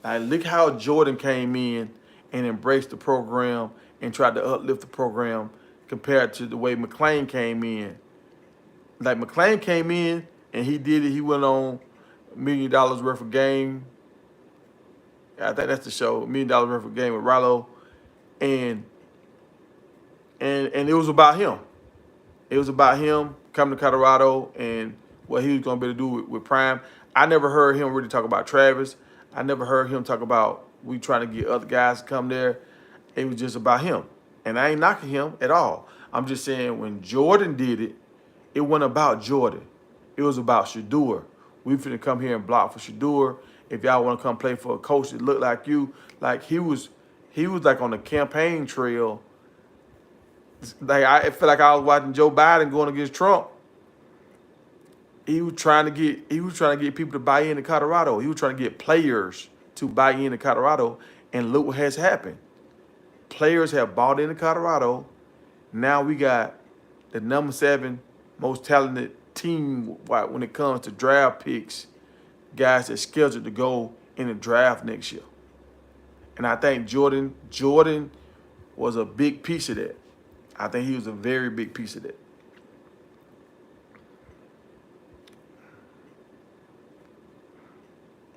Like, look how Jordan came in and embraced the program and tried to uplift the program compared to the way McClain came in. Like, McClain came in and he did it. He went on $1 million worth of game. I think that's the show, $1 million worth of game with Rallo, and and it was about him. It was about him coming to Colorado and what he was going to be able to do with Prime. I never heard him really talk about Travis. I never heard him talk about we trying to get other guys to come there. It was just about him. And I ain't knocking him at all. I'm just saying when Jordan did it, it wasn't about Jordan. It was about Shador. We finna come here and block for Shador. If y'all want to come play for a coach that looked like you, like he was like on the campaign trail. Like, I feel like I was watching Joe Biden going against Trump. He was trying to get people to buy into Colorado. He was trying to get players to buy into Colorado, and look what has happened. Players have bought into Colorado. Now we got the number 7 most talented team when it comes to draft picks, guys that's scheduled to go in the draft next year. And I think Jordan was a big piece of that. I think he was a very big piece of that.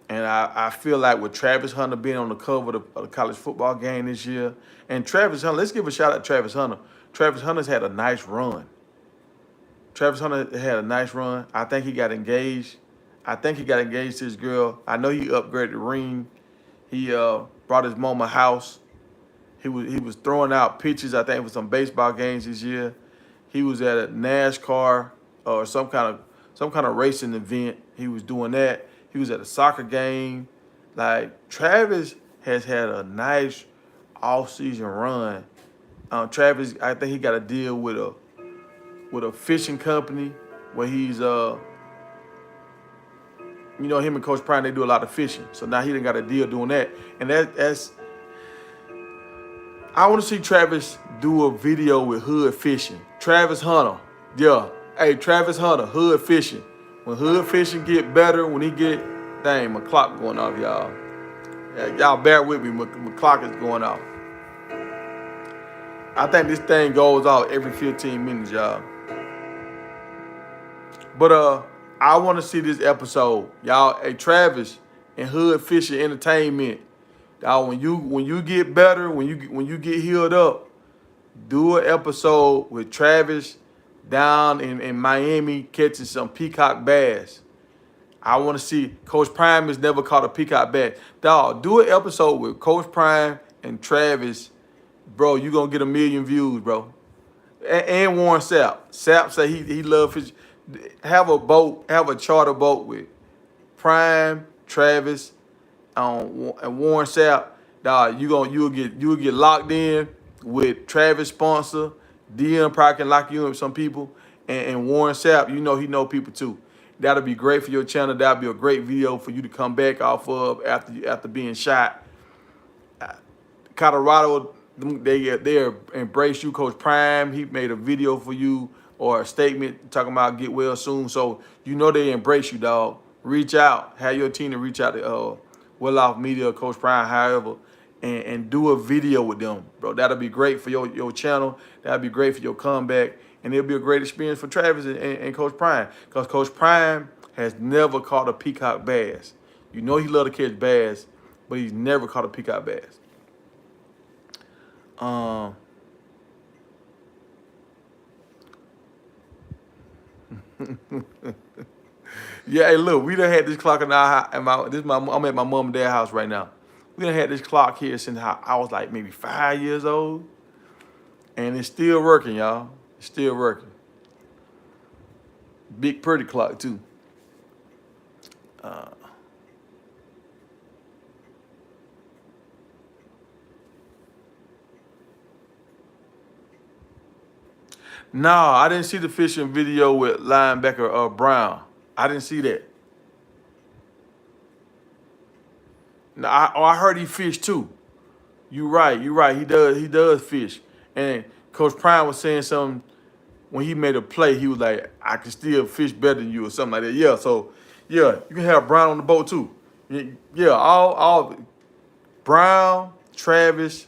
And I feel like with Travis Hunter being on the cover of the college football game this year, and Travis Hunter, let's give a shout out to Travis Hunter. Travis Hunter's had a nice run. Travis Hunter had a nice run. I think he got engaged. To his girl. I know he upgraded the ring. He brought his mom a house. He was throwing out pitches, I think, for some baseball games this year. He was at a NASCAR or some kind of racing event. He was doing that. He was at a soccer game. Like, Travis has had a nice off-season run. Travis, I think he got a deal with a fishing company where he's him and Coach Prime, they do a lot of fishing. So now he done got a deal doing that. And that's I want to see Travis do a video with Hood Fishing. Travis Hunter. Yeah. Hey, Travis Hunter, Hood Fishing. When Hood Fishing get better, when he get, dang, my clock going off, y'all. Yeah, y'all bear with me, my clock is going off. I think this thing goes off every 15 minutes, y'all. But I want to see this episode, y'all. Hey, Travis and Hood Fishing Entertainment. Y'all, when you get better, when you get healed up, do an episode with Travis down in Miami catching some peacock bass. I want to see. Coach Prime has never caught a peacock bass. Dog, do an episode with Coach Prime and Travis. Bro, you going to get 1 million views, bro. And Warren Sapp. Sapp say he love his. Have a charter boat with Prime, Travis, and Warren Sapp. Dog, you'll get locked in with Travis sponsor. DM probably can lock you in with some people, and Warren Sapp, he know people too. That'll be great for your channel. That'll be a great video for you to come back off of after being shot. Colorado, they embrace you, Coach Prime. He made a video for you or a statement talking about get well soon. So they embrace you, dog. Reach out. Have your team to reach out to Well Off Media, Coach Prime, however, and do a video with them, bro. That'll be great for your channel. That'll be great for your comeback. And it'll be a great experience for Travis and Coach Prime. Because Coach Prime has never caught a peacock bass. He love to catch bass, but he's never caught a peacock bass. Yeah, hey, look, we done had this clock in our house. I'm at my mom and dad's house right now. We done had this clock here since I was like maybe 5 years old. And it's still working, y'all. It's still working. Big, pretty clock, too. No, I didn't see the fishing video with Linebacker Brown. I didn't see that. No, I heard he fished too. You right. You right. He does fish. And Coach Prime was saying something when he made a play. He was like, "I can still fish better than you," or something like that. Yeah. So yeah, you can have Brown on the boat too. Yeah. All Brown, Travis,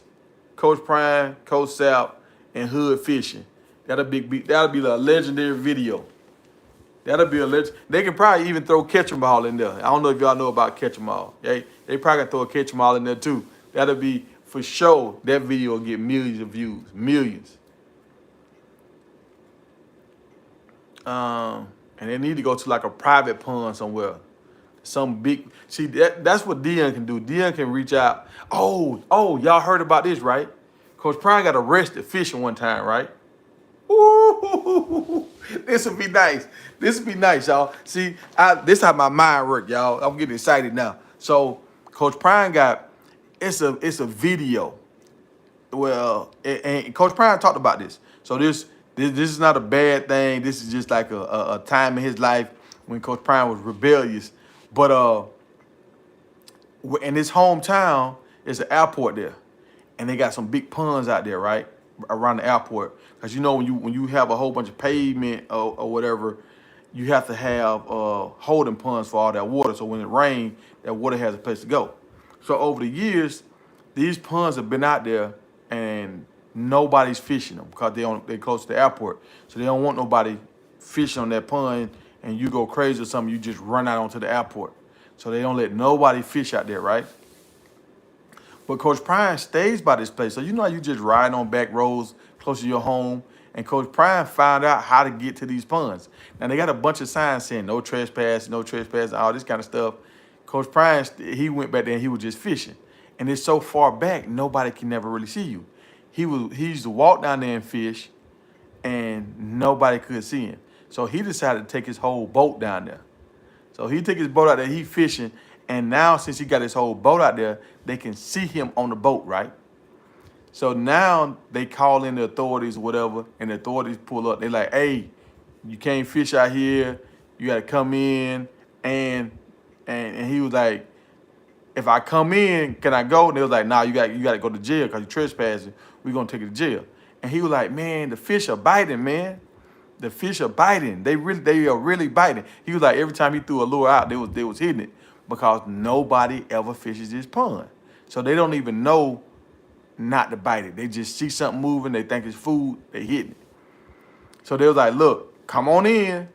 Coach Prime, Coach Sap, and Hood fishing. That'll be a legendary video. That'll be a legend. They can probably even throw catch 'em all in there. I don't know if y'all know about catch 'em all. They probably can throw a catch 'em all in there too. That'll be for sure. That video will get millions of views, millions. And they need to go to like a private pond somewhere. Some big. See, that's what Dion can do. Dion can reach out. Y'all heard about this, right? Coach Prime got arrested fishing one time, right? Ooh, this would be nice. This would be nice, y'all. See, this how my mind work, y'all. I'm getting excited now. So, Coach Prime got it's a video. Well, and Coach Prime talked about this. So this is not a bad thing. This is just like a time in his life when Coach Prime was rebellious. But in his hometown, there's an airport there, and they got some big ponds out there, right, around the airport. Because you know when you have a whole bunch of pavement or whatever, you have to have holding ponds for all that water. So when it rains, that water has a place to go. So over the years, these ponds have been out there, and nobody's fishing them because they close to the airport. So they don't want nobody fishing on that pond, and you go crazy or something, you just run out onto the airport. So they don't let nobody fish out there, right? But Coach Prime stays by this place. So you know how you just ride on back roads close to your home, and Coach Prime found out how to get to these ponds. Now they got a bunch of signs saying no trespass, all this kind of stuff. Coach Prime, he went back there and he was just fishing. And it's so far back, nobody can never really see you. He used to walk down there and fish, and nobody could see him. So he decided to take his whole boat down there. So he took his boat out there, he fishing, and now since he got his whole boat out there, they can see him on the boat, right? So now they call in the authorities or whatever, and the authorities pull up. They're like, "Hey, you can't fish out here. You got to come in." And he was like, "If I come in, can I go?" And they was like, "Nah, you got to go to jail because you trespassing. We're gonna take you to jail." And he was like, "Man, the fish are biting, man. The fish are biting. They are really biting." He was like, every time he threw a lure out, they was hitting it because nobody ever fishes this pond. So they don't even know not to bite it. They just see something moving, they think it's food, they hitting it. So they was like, "Look, come on in."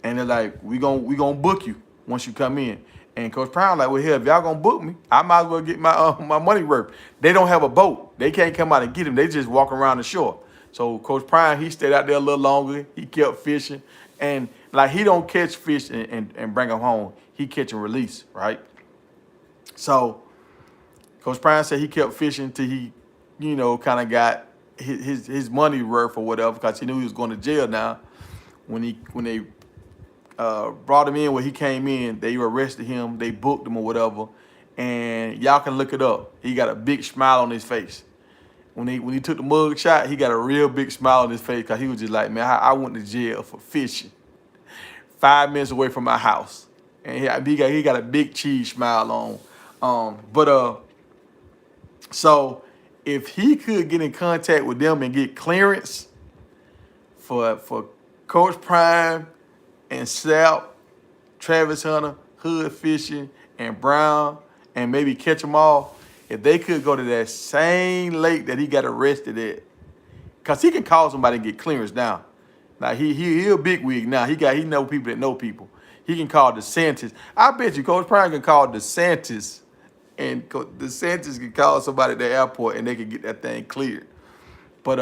And they're like, we gonna book you once you come in. And Coach Prime like, "Well, hell, if y'all gonna book me, I might as well get my money worth." They don't have a boat. They can't come out and get him. They just walk around the shore. So Coach Prime, he stayed out there a little longer. He kept fishing. And like he don't catch fish and bring them home. He catch and release, right? So Coach Prime said he kept fishing till he, kind of got his money worth or whatever, because he knew he was going to jail now. When they brought him in, when he came in, they arrested him, they booked him or whatever, and y'all can look it up. He got a big smile on his face. When he took the mug shot, he got a real big smile on his face because he was just like, "Man, I went to jail for fishing 5 minutes away from my house," and he got a big cheese smile on. So if he could get in contact with them and get clearance for Coach Prime and Sap, Travis Hunter, Hood Fishing, and Brown, and maybe catch them all, if they could go to that same lake that he got arrested at, because he can call somebody and get clearance now. Now he a big wig now. He know people that know people. He can call DeSantis. I bet you Coach Prime can call DeSantis, and DeSantis can call somebody at the airport and they can get that thing cleared. But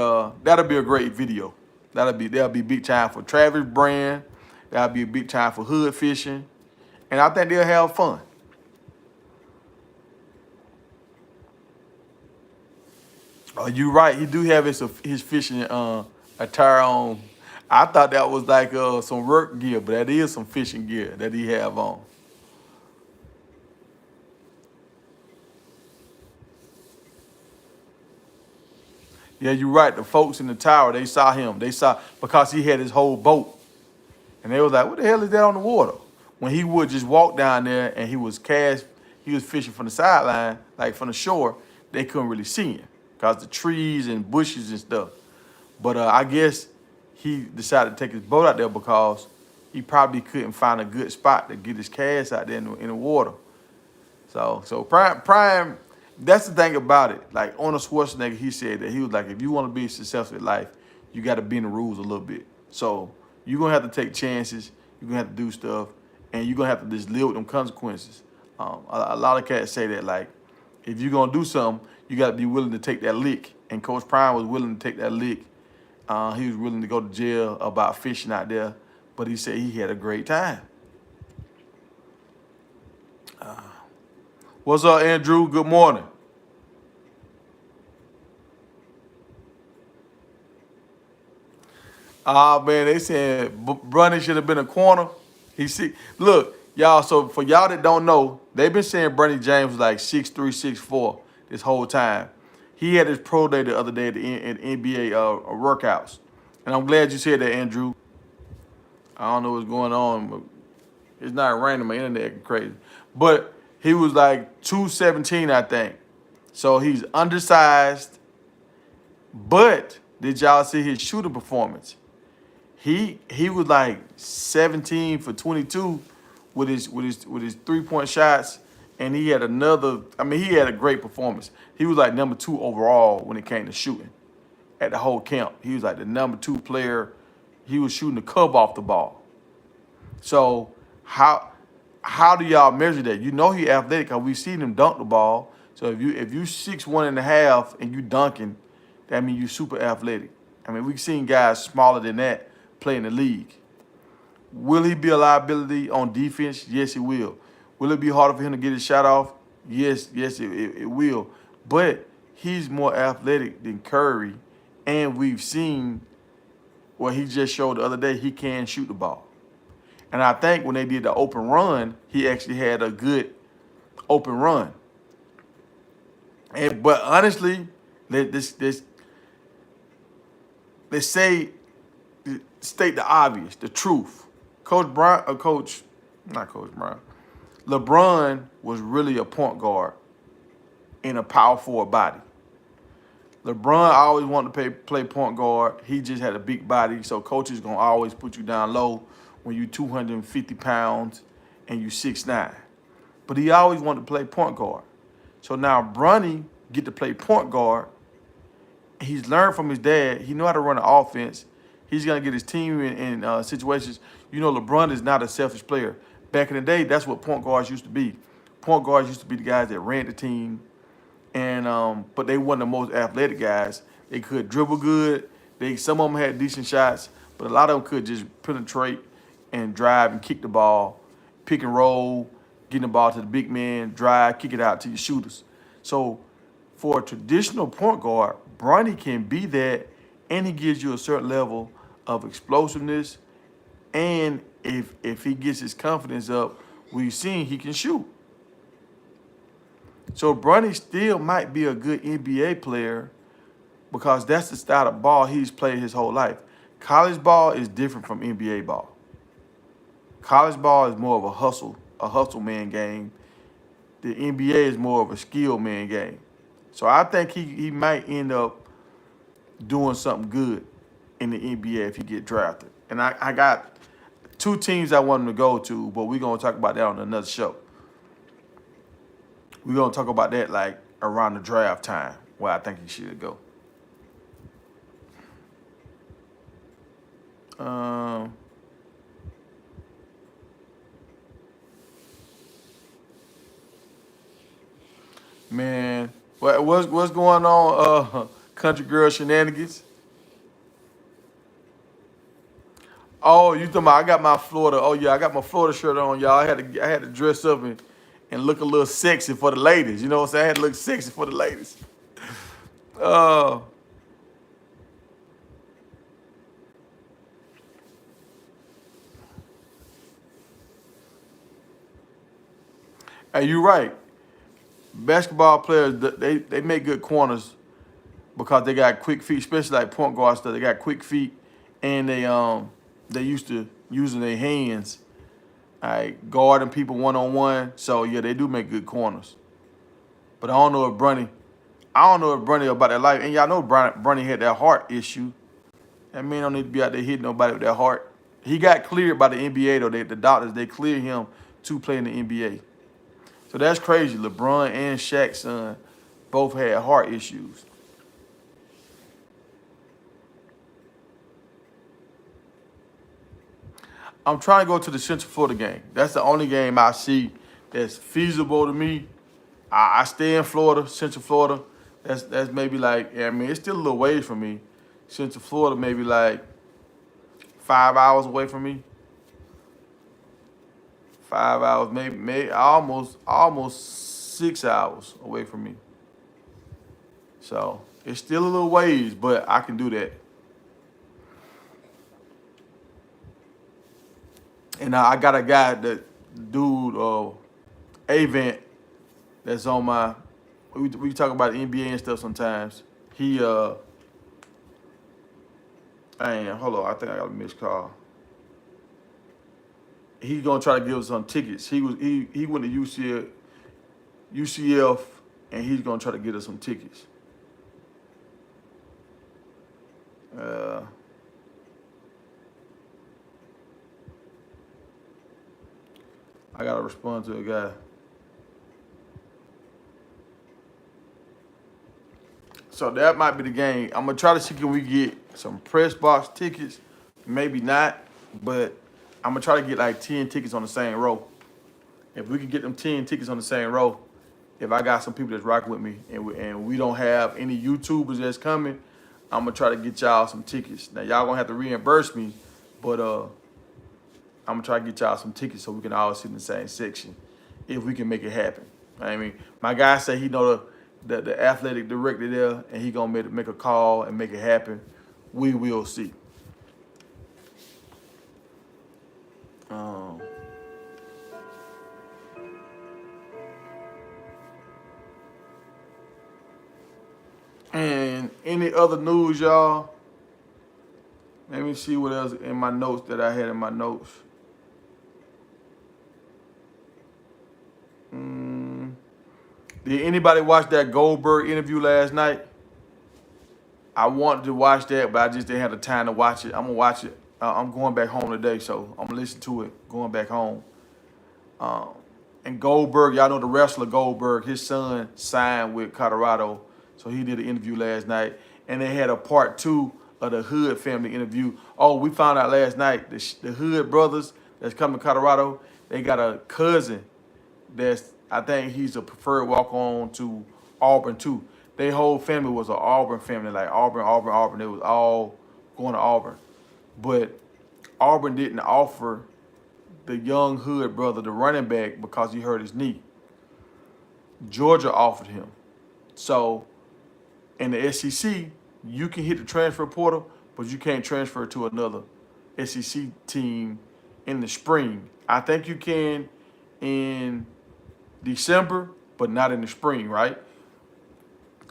that'll be a great video. That'll be big time for Travis Brand. That'll be a big time for Hood Fishing, and I think they'll have fun. You're right. He do have his fishing attire on. I thought that was like some work gear, but that is some fishing gear that he have on. Yeah, you're right. The folks in the tower, they saw him. They saw because he had his whole boat, and they was like, "What the hell is that on the water?" When he would just walk down there and he was fishing from the sideline, like from the shore. they couldn't really see him because the trees and bushes and stuff. But I guess he decided to take his boat out there because he probably couldn't find a good spot to get his cast out there in the water. So Prime, that's the thing about it. Like Arnold Schwarzenegger, he said that he was like, if you want to be successful in life, you got to bend the rules a little bit. So you're gonna have to take chances. You're gonna have to do stuff, and you're gonna have to just live with them consequences. A lot of cats say that like, if you're gonna do something, you got to be willing to take that lick. And Coach Prime was willing to take that lick. He was willing to go to jail about fishing out there, but he said he had a great time. What's up, Andrew? Good morning. Man, they said Bronny should have been a corner. Look, y'all. So for y'all that don't know, they've been saying Bronny James was like 6'3", 6'4" this whole time. He had his pro day the other day at the NBA workouts, and I'm glad you said that, Andrew. I don't know what's going on, but it's not raining. My internet acting crazy, but he was like 217, I think. So he's undersized. But did y'all see his shooting performance? He was like 17 for 22 with his 3-point shots, and he had another. I mean, he had a great performance. He was like number 2 overall when it came to shooting at the whole camp. He was like the number 2 player. He was shooting the cover off the ball. So how do y'all measure that? You know he athletic because we seen him dunk the ball. So if you 6'1.5" and you dunking, that means you super athletic. I mean, we've seen guys smaller than that play in the league. Will he be a liability on defense? Yes, he will. Will it be harder for him to get his shot off? Yes, it will. But he's more athletic than Curry, and we've seen what he just showed the other day. He can shoot the ball. And I think when they did the open run, he actually had a good open run. But honestly, let's state the obvious, the truth. LeBron was really a point guard in a power forward body. LeBron always wanted to play point guard. He just had a big body, so coaches gonna always put you down low when you 250 pounds and you 6'9". But he always wanted to play point guard. So now Bronny get to play point guard. He's learned from his dad. He know how to run an offense. He's gonna get his team in situations. You know, LeBron is not a selfish player. Back in the day, that's what point guards used to be. Point guards used to be the guys that ran the team, and but they weren't the most athletic guys. They could dribble good. Some of them had decent shots, but a lot of them could just penetrate and drive and kick the ball, pick and roll, getting the ball to the big man, drive, kick it out to your shooters. So for a traditional point guard, Bronny can be that, and he gives you a certain level of explosiveness. And if he gets his confidence up, we've seen he can shoot. So Bronny still might be a good NBA player because that's the style of ball he's played his whole life. College ball is different from NBA ball. College ball is more of a hustle man game. The NBA is more of a skill man game. So I think he might end up doing something good in the NBA if he get drafted. And I got 2 teams I want him to go to, but we're going to talk about that on another show. We're going to talk about that like around the draft time, where I think he should go. Man, what's going on, country girl shenanigans? Oh, you talking about I got my Florida? Oh yeah, I got my Florida shirt on, y'all. I had to dress up and look a little sexy for the ladies. You know what I'm saying? I had to look sexy for the ladies. Uh, and you're right. Basketball players, they make good corners because they got quick feet, especially like point guard stuff. They got quick feet, and they used to using their hands, like guarding people one-on-one. So yeah, they do make good corners. But I don't know if Bronny. I don't know if Bronny about that life. And y'all know Bronny had that heart issue. That man don't need to be out there hitting nobody with that heart. He got cleared by the NBA, though. The doctors, they cleared him to play in the NBA. So that's crazy. LeBron and Shaq's son both had heart issues. I'm trying to go to the Central Florida game. That's the only game I see that's feasible to me. I stay in Florida, Central Florida. That's maybe like, I mean, it's still a little ways from me. Central Florida, maybe like 5 hours away from me. 5 hours, maybe almost 6 hours away from me. So it's still a little ways, but I can do that. And I got a guy, Avent, that's on my. We talk about the NBA and stuff sometimes. He hold on, I think I got a missed call. He's gonna try to give us some tickets. He went to UCF, and he's gonna try to get us some tickets. I gotta respond to a guy. So that might be the game. I'm gonna try to see can we get some press box tickets. Maybe not, but I'm gonna try to get like 10 tickets on the same row. If we can get them 10 tickets on the same row, if I got some people that's rocking with me and we don't have any YouTubers that's coming, I'm gonna try to get y'all some tickets. Now y'all gonna have to reimburse me, but I'm gonna try to get y'all some tickets so we can all sit in the same section if we can make it happen. I mean, my guy said he know the athletic director there, and he gonna make a call and make it happen. We will see. And any other news, y'all? Let me see what else in my notes that I had in my notes. Did anybody watch that Goldberg interview last night? I wanted to watch that, but I just didn't have the time to watch it. I'm gonna watch it. I'm going back home today, so I'm gonna listen to it going back home. And Goldberg, y'all know the wrestler Goldberg, his son signed with Colorado, so he did an interview last night. And they had a part 2 of the Hood family interview. Oh, we found out last night the Hood brothers that's coming to Colorado, they got a cousin that's, I think he's a preferred walk-on to Auburn too. Their whole family was an Auburn family, like Auburn. They was all going to Auburn. But Auburn didn't offer the young Hood brother the running back because he hurt his knee. Georgia offered him. So in the SEC, you can hit the transfer portal, but you can't transfer to another SEC team in the spring. I think you can in December, but not in the spring, right?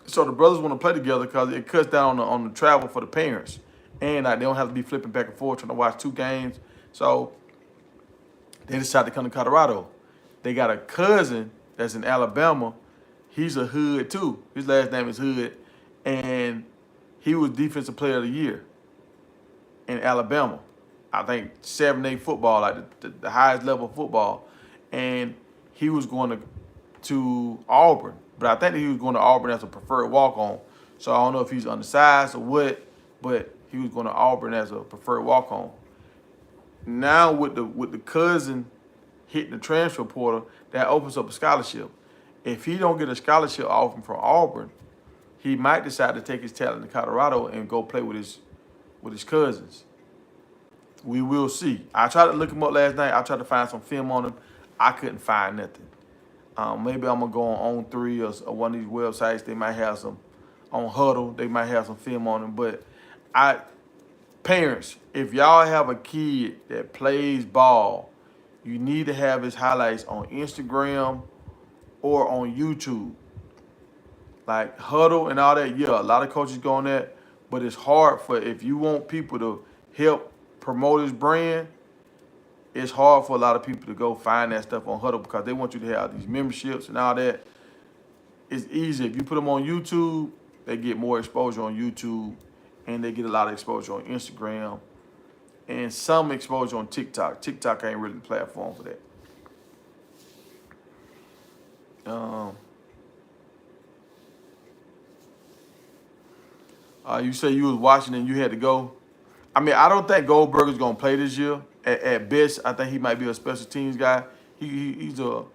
So the brothers want to play together because it cuts down on the travel for the parents. And they don't have to be flipping back and forth trying to watch 2 games. So they decided to come to Colorado. They got a cousin that's in Alabama. He's a Hood too. His last name is Hood. And he was Defensive Player of the Year in Alabama. I think 7-8 football, like the highest level of football. And he was going to Auburn. But I think that he was going to Auburn as a preferred walk-on. So I don't know if he's undersized or what, but he was going to Auburn as a preferred walk-on. Now with the cousin hitting the transfer portal, that opens up a scholarship. If he don't get a scholarship offer from Auburn, he might decide to take his talent to Colorado and go play with his cousins. We will see. I tried to look him up last night. I tried to find some film on him. I couldn't find nothing. Maybe I'm gonna go on On3 or one of these websites. They might have some on Huddle. They might have some film on him. But parents, if y'all have a kid that plays ball, you need to have his highlights on Instagram or on YouTube. Like Huddle and all that, yeah, a lot of coaches go on that, but it's hard if you want people to help promote his brand, it's hard for a lot of people to go find that stuff on Huddle because they want you to have these memberships and all that. it's easy. If you put them on YouTube, they get more exposure on YouTube, and they get a lot of exposure on Instagram, and some exposure on TikTok. TikTok ain't really the platform for that. You say you was watching and you had to go. I mean, I don't think Goldberger's gonna play this year. At best, I think he might be a special teams guy. He's a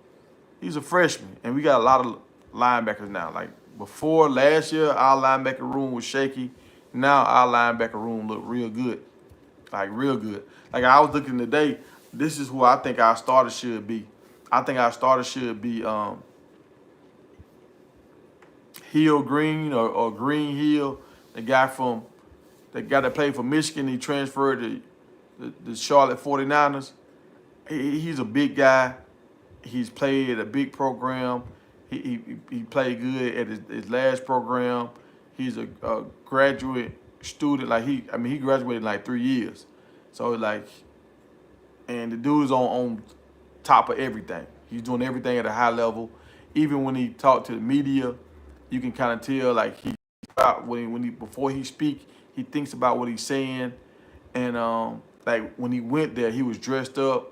freshman, and we got a lot of linebackers now. Like before last year, our linebacker room was shaky. Now our linebacker room look real good, like real good. Like I was looking today. This is who I think our starter should be. I think our starter should be Hill Green or Green Hill, the guy that played for Michigan. He transferred to the Charlotte 49ers. He's a big guy. He's played at a big program. He played good at his last program. He's a graduate student. Like he graduated in like 3 years. So like, and the dude is on top of everything. He's doing everything at a high level. Even when he talked to the media, you can kind of tell like before he speak, he thinks about what he's saying. And like when he went there, he was dressed up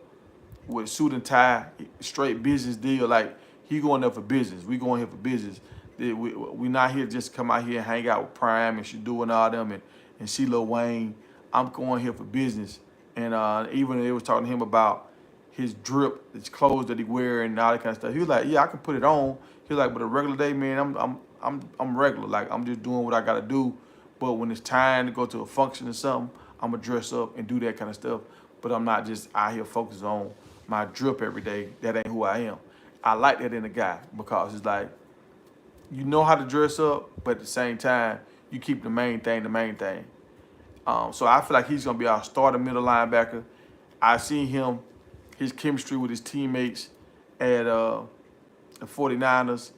with a suit and tie, straight business deal. Like he going there for business. We going here for business. We not here just to come out here and hang out with Prime and Shadu and all them and see Lil Wayne. I'm going here for business. And even they was talking to him about his drip, his clothes that he wear and all that kind of stuff. He was like, yeah, I can put it on. He was like, but a regular day, man, I'm regular. Like I'm just doing what I gotta do. But when it's time to go to a function or something, I'm gonna dress up and do that kind of stuff. But I'm not just out here focused on my drip every day. That ain't who I am. I like that in a guy because it's like, you know how to dress up, but at the same time, you keep the main thing the main thing. So I feel like he's going to be our starter middle linebacker. I've seen his chemistry with his teammates at the 49ers.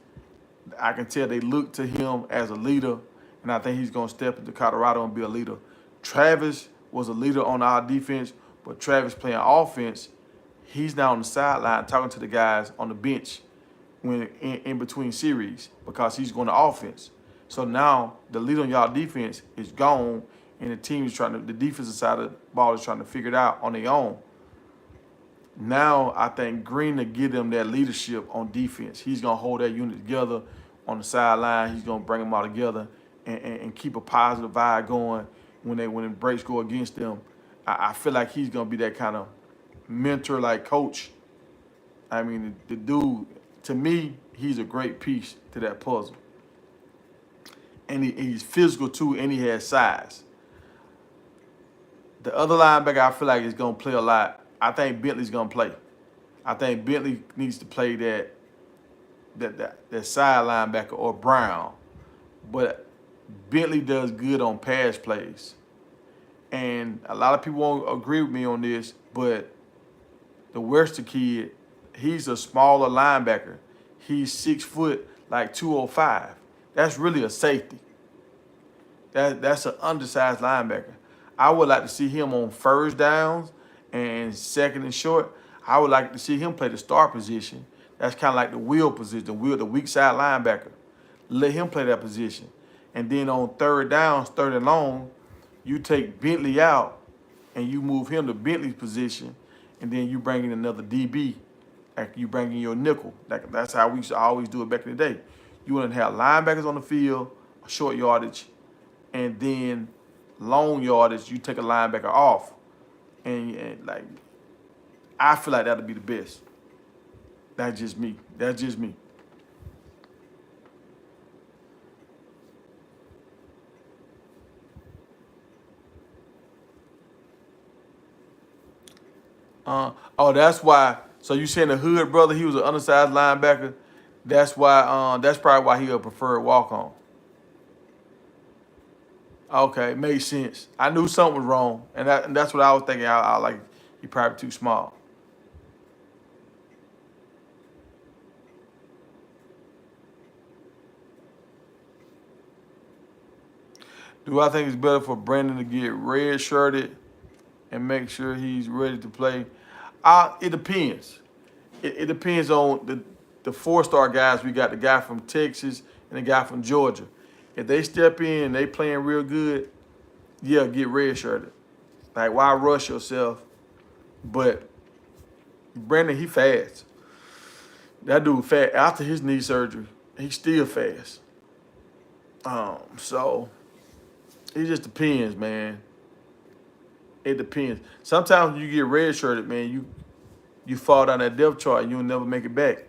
I can tell they look to him as a leader, and I think he's going to step into Colorado and be a leader. Travis was a leader on our defense, but Travis playing offense, he's now on the sideline talking to the guys on the bench when in between series because he's going to offense. So now the lead on y'all defense is gone, and the defensive side of the ball is trying to figure it out on their own. Now I think Green to give them that leadership on defense. He's gonna hold that unit together on the sideline. He's gonna bring them all together and keep a positive vibe going when the breaks go against them. I feel like he's gonna be that kind of mentor, like coach. I mean, the dude, to me, he's a great piece to that puzzle. And he's physical too, and he has size. The other linebacker I feel like is gonna play a lot. I think Bentley's gonna play. I think Bentley needs to play that side linebacker or Brown. But Bentley does good on pass plays. And a lot of people won't agree with me on this, but the Webster kid, he's a smaller linebacker. He's 6 foot, like 205. That's really a safety. That's an undersized linebacker. I would like to see him on first downs and second and short. I would like to see him play the star position. That's kind of like the wheel position, the weak side linebacker. Let him play that position. And then on third downs, third and long, you take Bentley out and you move him to Bentley's position, and then you bring in another DB. Like you bring in your nickel. That's how we used to always do it back in the day. You want to have linebackers on the field, short yardage, and then long yardage, you take a linebacker off. And like, I feel like that'll be the best. That's just me. That's just me. That's why. So you saying the Hood brother, he was an undersized linebacker. That's why. That's probably why he a preferred walk on. Okay, made sense. I knew something was wrong, and that's what I was thinking. I like he probably too small. Do I think it's better for Brandon to get red shirted and make sure he's ready to play? It depends. It depends on the 4-star guys, we got the guy from Texas and the guy from Georgia. If they step in, they playing real good, yeah, get redshirted. Like, why rush yourself? But Brandon, he fast. That dude fast. After his knee surgery, he's still fast. So it just depends, man. It depends. Sometimes when you get redshirted, man, you fall down that depth chart and you'll never make it back.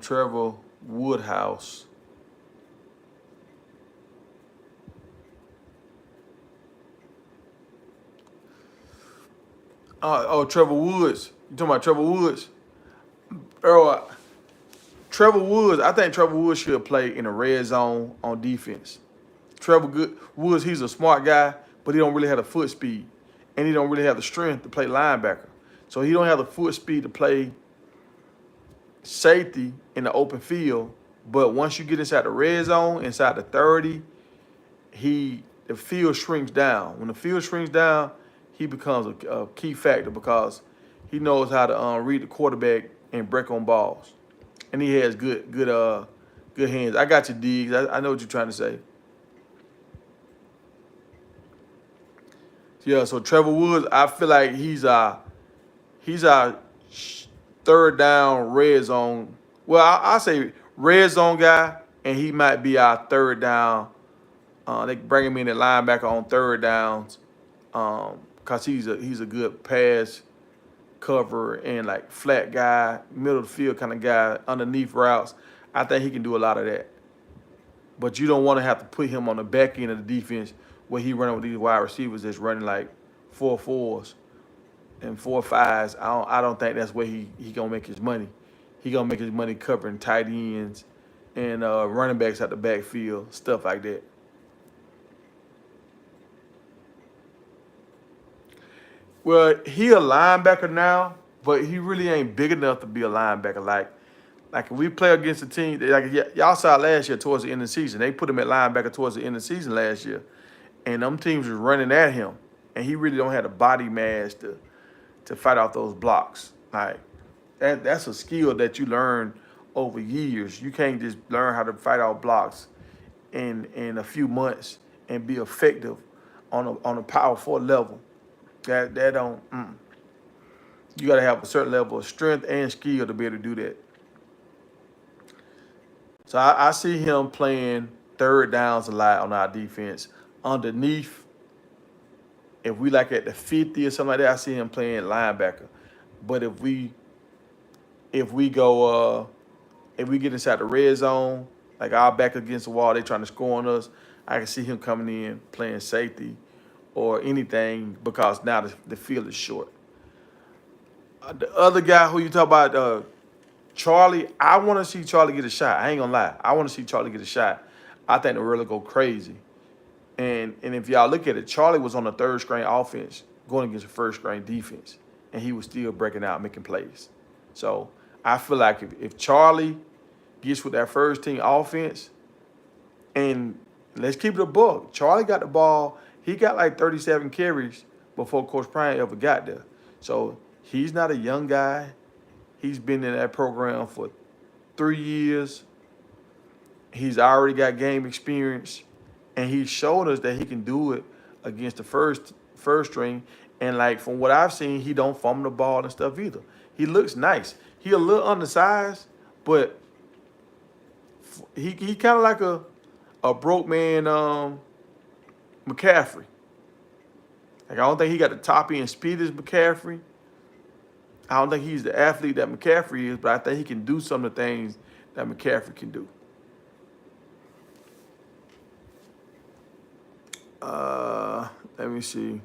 Trevor Woodhouse. Trevor Woods. You talking about Trevor Woods? Earl, Trevor Woods, I think Trevor Woods should play in the red zone on defense. Woods, he's a smart guy, but he don't really have the foot speed. And he don't really have the strength to play linebacker. So he don't have the foot speed to play safety in the open field. But once you get inside the red zone, inside the 30, the field shrinks down. When the field shrinks down, he becomes a key factor because he knows how to read the quarterback and break on balls. And he has good hands. I got you, Diggs. I know what you're trying to say. Yeah, so Trevor Woods, I feel like he's our third down red zone. Well, I say red zone guy, and he might be our third down. They bring him in at linebacker on third downs, cause he's a good pass cover and like flat guy, middle of the field kind of guy, underneath routes. I think he can do a lot of that. But you don't want to have to put him on the back end of the defense where he running with these wide receivers that's running like 4-4s and 4-5s. I don't think that's where he gonna make his money. He gonna make his money covering tight ends and running backs out the backfield, stuff like that. Well, he a linebacker now, but he really ain't big enough to be a linebacker. Like if we play against a team, like y'all saw last year towards the end of the season, they put him at linebacker towards the end of the season last year, and them teams was running at him, and he really don't have the body mass to fight off those blocks. Like that's a skill that you learn over years. You can't just learn how to fight off blocks in a few months and be effective on a power 4 level. That don't. You got to have a certain level of strength and skill to be able to do that. So I see him playing third downs a lot on our defense. Underneath, if we like at the 50 or something like that, I see him playing linebacker. But if we go if we get inside the red zone, like our back against the wall, they trying to score on us, I can see him coming in playing safety or anything because now the field is short. The other guy who you talk about, Charlie, I want to see Charlie get a shot. I ain't gonna lie. I want to see Charlie get a shot. I think they'll really go crazy. And if y'all look at it, Charlie was on the third string offense going against the first string defense, and he was still breaking out, making plays. So I feel like if Charlie gets with that first team offense, and let's keep it a buck, Charlie got the ball. He got like 37 carries before Coach Prime ever got there. So he's not a young guy. He's been in that program for 3 years. He's already got game experience, and he showed us that he can do it against the first string. And like from what I've seen, he don't fumble the ball and stuff either. He looks nice. He a little undersized, but he kind of like a broke man McCaffrey. Like I don't think he got the top end speed as McCaffrey. I don't think he's the athlete that McCaffrey is, but I think he can do some of the things that McCaffrey can do. Let me see.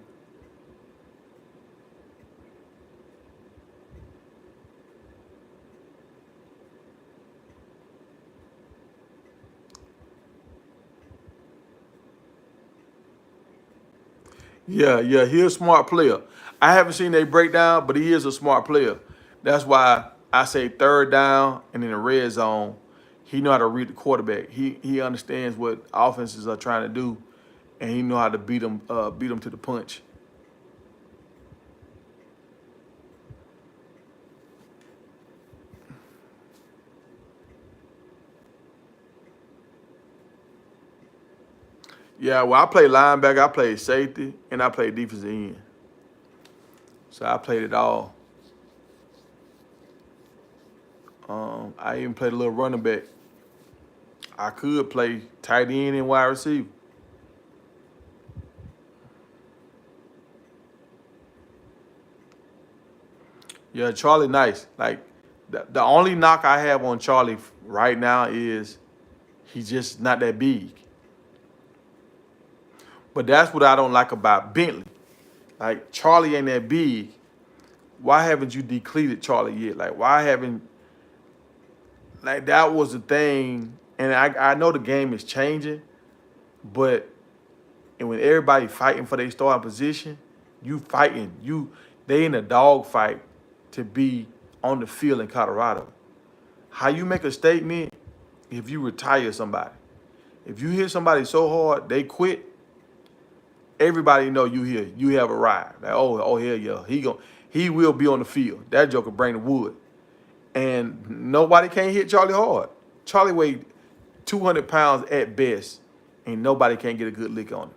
Yeah, he's a smart player. I haven't seen a breakdown, but he is a smart player. That's why I say third down and in the red zone, he know how to read the quarterback. He understands what offenses are trying to do, and he know how to beat them to the punch. Yeah, well, I played linebacker, I played safety, and I played defensive end. So I played it all. I even played a little running back. I could play tight end and wide receiver. Yeah, Charlie nice. Like the only knock I have on Charlie right now is he's just not that big. But that's what I don't like about Bentley. Like Charlie ain't that big. Why haven't you depleted Charlie yet? Like why haven't like that was the thing. And I know the game is changing, but and when everybody fighting for their starting position, you fighting. They in a dog fight to be on the field in Colorado. How you make a statement if you retire somebody? If you hit somebody so hard they quit, everybody know you here. You have arrived. Like, oh hell yeah, he will be on the field. That joker bring the wood. And nobody can't hit Charlie hard. Charlie weighed 200 pounds at best, and nobody can get a good lick on him.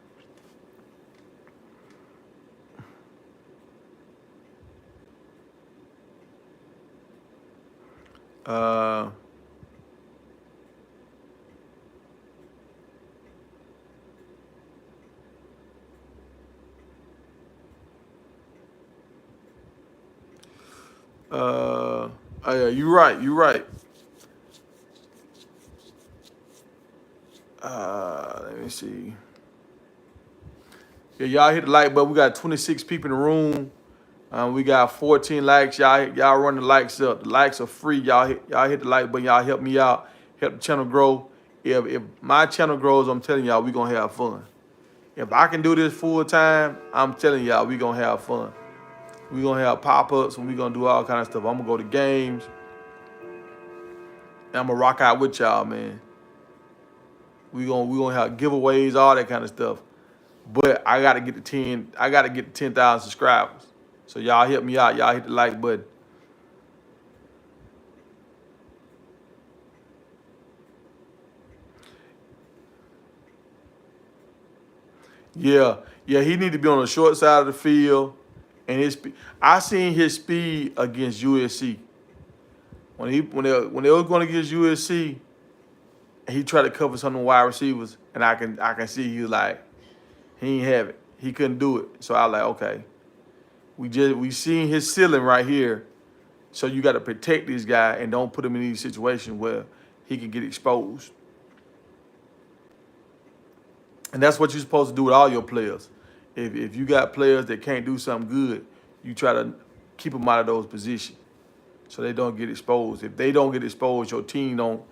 Uh, yeah, you're right. You're right. Let me see. Yeah, y'all hit the like button. We got 26 people in the room. We got 14 likes. Y'all run the likes up. The likes are free. Y'all hit the like button. Y'all help me out. Help the channel grow. If my channel grows, I'm telling y'all we gonna have fun. If I can do this full time, I'm telling y'all we gonna have fun. We gonna have pop-ups and we gonna do all kind of stuff. I'm gonna go to games. And I'm gonna rock out with y'all, man. We gonna have giveaways, all that kind of stuff. But I gotta get to 10. I gotta get to 10,000 subscribers. So y'all help me out. Y'all hit the like button. Yeah, he need to be on the short side of the field. And I seen his speed against USC. When they was going against USC, he tried to cover some of the wide receivers, and I can see he was like, he ain't have it. He couldn't do it. So I was like, okay. We seen his ceiling right here. So you got to protect this guy and don't put him in these situations where he can get exposed. And that's what you're supposed to do with all your players. If you got players that can't do something good, you try to keep them out of those positions so they don't get exposed. If they don't get exposed, your team don't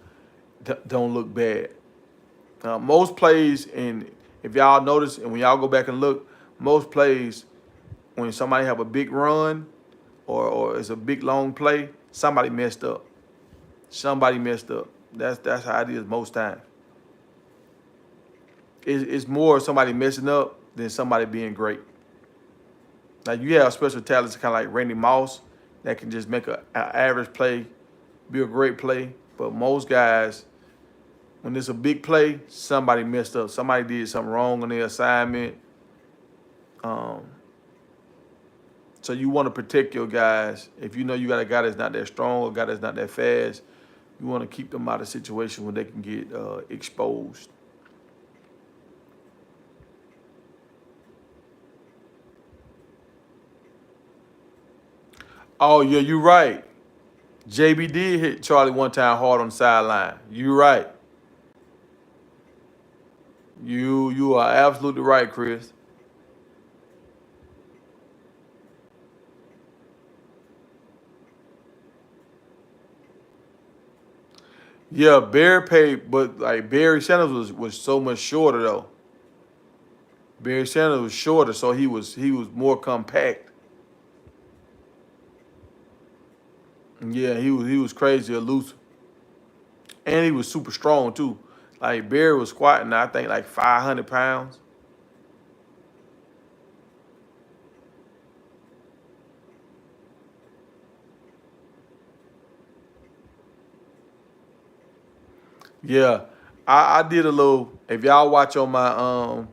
look bad. Most plays, and if y'all notice, and when y'all go back and look, most plays, when somebody have a big run or it's a big long play, somebody messed up. Somebody messed up. That's how it is most times. It's more somebody messing up than somebody being great. Like you have special talents kind of like Randy Moss that can just make an average play, be a great play. But most guys, when it's a big play, somebody messed up. Somebody did something wrong on their assignment. So you want to protect your guys. If you know you got a guy that's not that strong or a guy that's not that fast, you want to keep them out of situations where they can get exposed. Oh, yeah, you're right. JB did hit Charlie one time hard on the sideline. You're right. You are absolutely right, Chris. Yeah, Barry paid, but like Barry Sanders was so much shorter though. Barry Sanders was shorter, so he was more compact. Yeah, he was crazy elusive, and he was super strong too. Like Barry was squatting, I think like 500 pounds. Yeah, I did a little. If y'all watch on my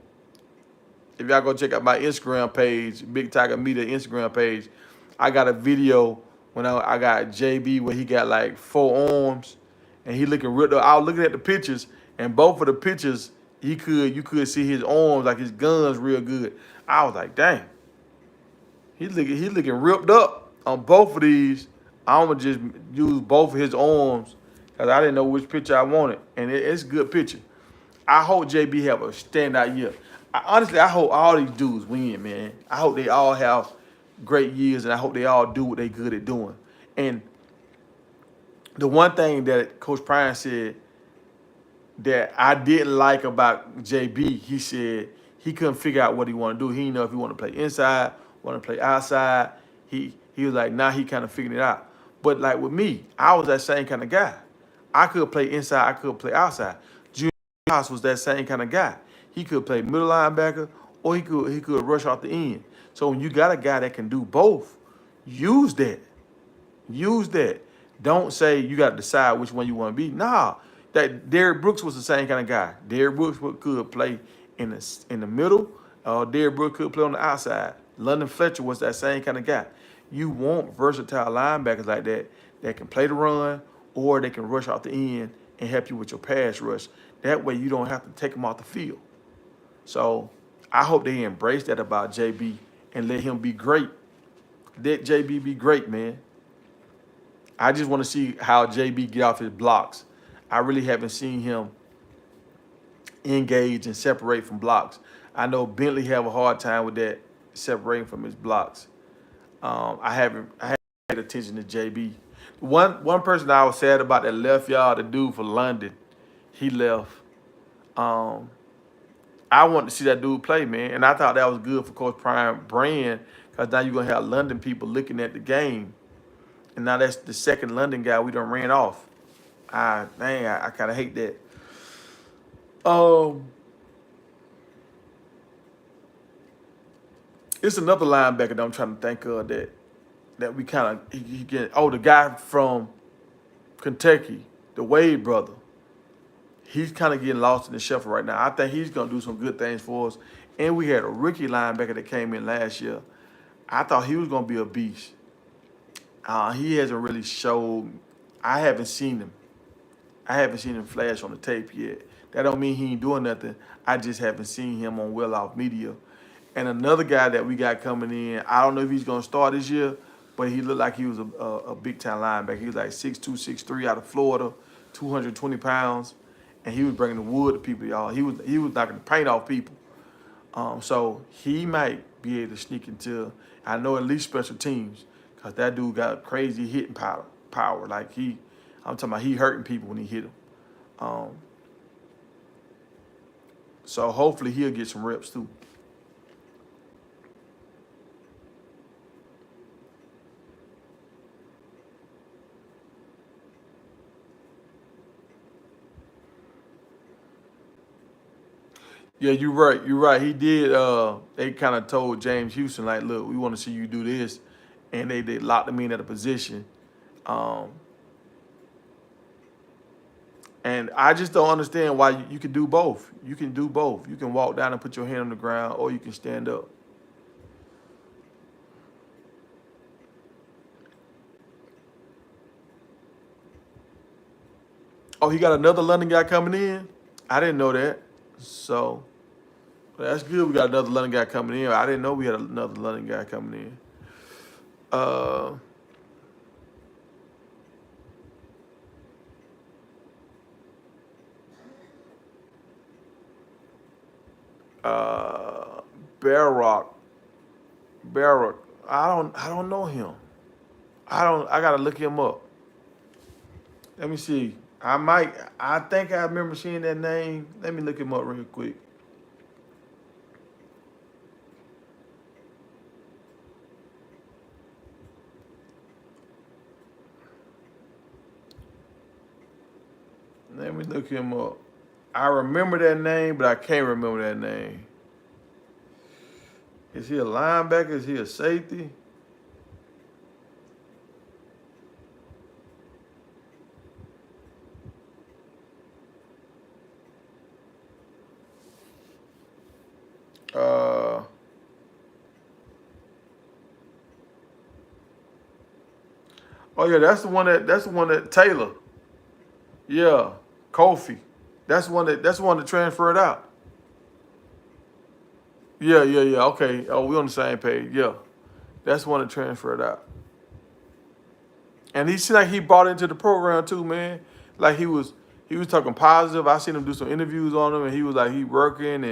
if y'all go check out my Instagram page, Big Tiger Media Instagram page, I got a video when I got JB where he got like 4 arms, and he looking real. I was looking at the pictures, and both of the pictures you could see his arms like his guns real good. I was like, dang, he looking ripped up on both of these. I'm gonna just use both of his arms because I didn't know which picture I wanted, and it's a good picture. I hope JB have a standout year. Honestly, I hope all these dudes win, man. I hope they all have great years, and I hope they all do what they good at doing. And the one thing that Coach Prime said that I didn't like about JB, he said he couldn't figure out what he want to do. He didn't know if he want to play inside, want to play outside. He was like, now he kind of figured it out. But like with me, I was that same kind of guy. I could play inside, I could play outside. Juju Lewis was that same kind of guy. He could play middle linebacker or he could rush off the end. So when you got a guy that can do both, use that. Use that. Don't say you got to decide which one you want to be. Nah, that Derrick Brooks was the same kind of guy. Derrick Brooks could play in the middle. Derrick Brooks could play on the outside. London Fletcher was that same kind of guy. You want versatile linebackers like that can play the run or they can rush off the end and help you with your pass rush. That way you don't have to take them off the field. So I hope they embrace that about JB and let him be great. Let JB be great, man. I just want to see how JB get off his blocks. I really haven't seen him engage and separate from blocks. I know Bentley have a hard time with that, separating from his blocks. I haven't paid attention to JB. One person I was sad about that left, y'all, the dude for London, he left. I wanted to see that dude play, man, and I thought that was good for Coach Prime brand because now you're gonna have London people looking at the game. And now that's the second London guy we done ran off. I kind of hate that. It's another linebacker that I'm trying to think of that we kind of he get. Oh, the guy from Kentucky, the Wade brother. He's kind of getting lost in the shuffle right now. I think he's gonna do some good things for us. And we had a rookie linebacker that came in last year. I thought he was gonna be a beast. He hasn't really showed. I haven't seen him. I haven't seen him flash on the tape yet. That don't mean he ain't doing nothing. I just haven't seen him on well-off media. And another guy that we got coming in, I don't know if he's going to start this year, but he looked like he was a big-time linebacker. He was like 6'2", 6'3", out of Florida, 220 pounds, and he was bringing the wood to people, y'all. He was knocking the paint off people. So he might be able to sneak into, I know, at least special teams, because that dude got crazy hitting power. Like I'm talking about he hurting people when he hit them. So hopefully he'll get some reps too. Yeah, you're right. You're right. He did. They kind of told James Houston, like, look, we want to see you do this, and they locked him in at a position. Um, and I just don't understand why you can do both. You can do both. You can walk down and put your hand on the ground, or you can stand up. Oh, he got another London guy coming in. I didn't know that. So that's good. We got another London guy coming in. I didn't know we had another London guy coming in. Uh, uh, Barrock. Barrock. I don't know him. I gotta look him up. Let me see. I think I remember seeing that name. Let me look him up real quick. Let me look him up. I remember that name, but I can't remember that name. Is he a linebacker? Is he a safety? Uh, oh yeah, that's the one that Taylor. Yeah, Kofi. That's the one that transferred out. Yeah. Okay. Oh, we on the same page. Yeah, that's the one that transferred out. And he seemed like he bought into the program too, man. Like he was talking positive. I seen him do some interviews on him, and he was like he working,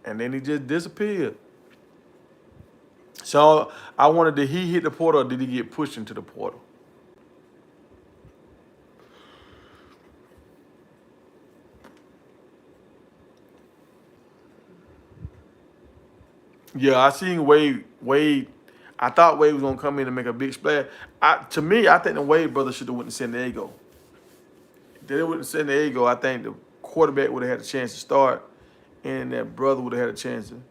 and then he just disappeared. So I wondered, did he hit the portal or did he get pushed into the portal? Yeah, I seen Wade. I thought Wade was gonna come in and make a big splash. To me, I think the Wade brothers should have went to San Diego. If they went to San Diego, I think the quarterback would have had a chance to start, and that brother would have had a chance to.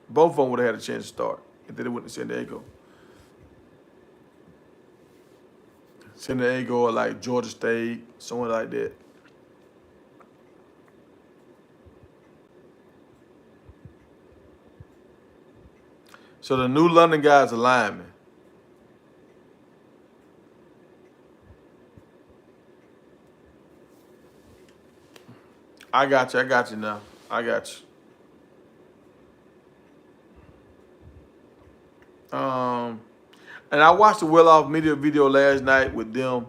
Both of them would have had a chance to start if they went to San Diego. San Diego or like Georgia State, somewhere like that. So the new London guy's a lineman. I got you. I got you now. I got you. And I watched the well off media video last night with them,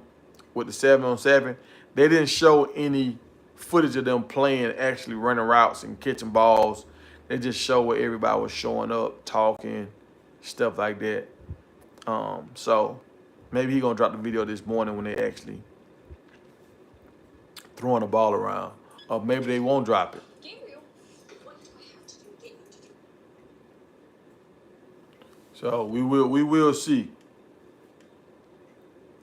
with the 7-on-7. They didn't show any footage of them playing, actually running routes and catching balls. They just show where everybody was showing up, talking, stuff like that. So maybe he gonna drop the video this morning when they actually throwing the ball around, or maybe they won't drop it. So we will see.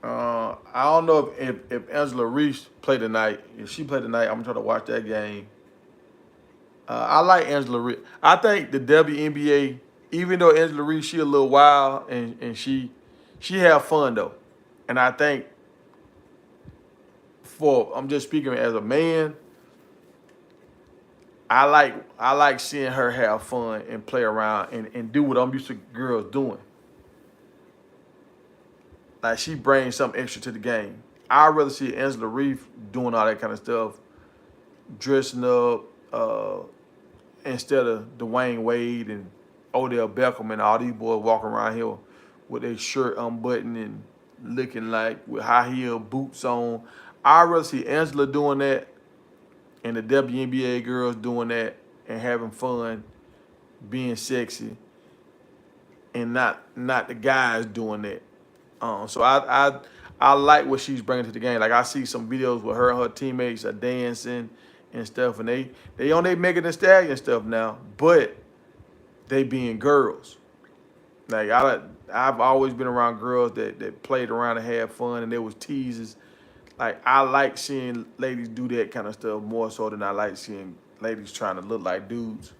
I don't know if Angela Reese played tonight. If she played tonight, I'm gonna try to watch that game. I like Angela Reese. I think the WNBA, even though Angela Reese, she a little wild and she have fun though, and I think I'm just speaking as a man. I like seeing her have fun and play around and do what I'm used to girls doing. Like she brings something extra to the game. I'd rather see Angela Reese doing all that kind of stuff, dressing up, instead of Dwayne Wade and Odell Beckham and all these boys walking around here with their shirt unbuttoned and looking like with high heel boots on. I'd rather see Angela doing that and the WNBA girls doing that and having fun, being sexy, and not the guys doing that. So I like what she's bringing to the game. Like I see some videos where her and her teammates are dancing and stuff, and they on their Megan Thee Stallion stuff now, but they being girls. Like I've always been around girls that played around and had fun, and there was teases. Like I like seeing ladies do that kind of stuff more so than I like seeing ladies trying to look like dudes.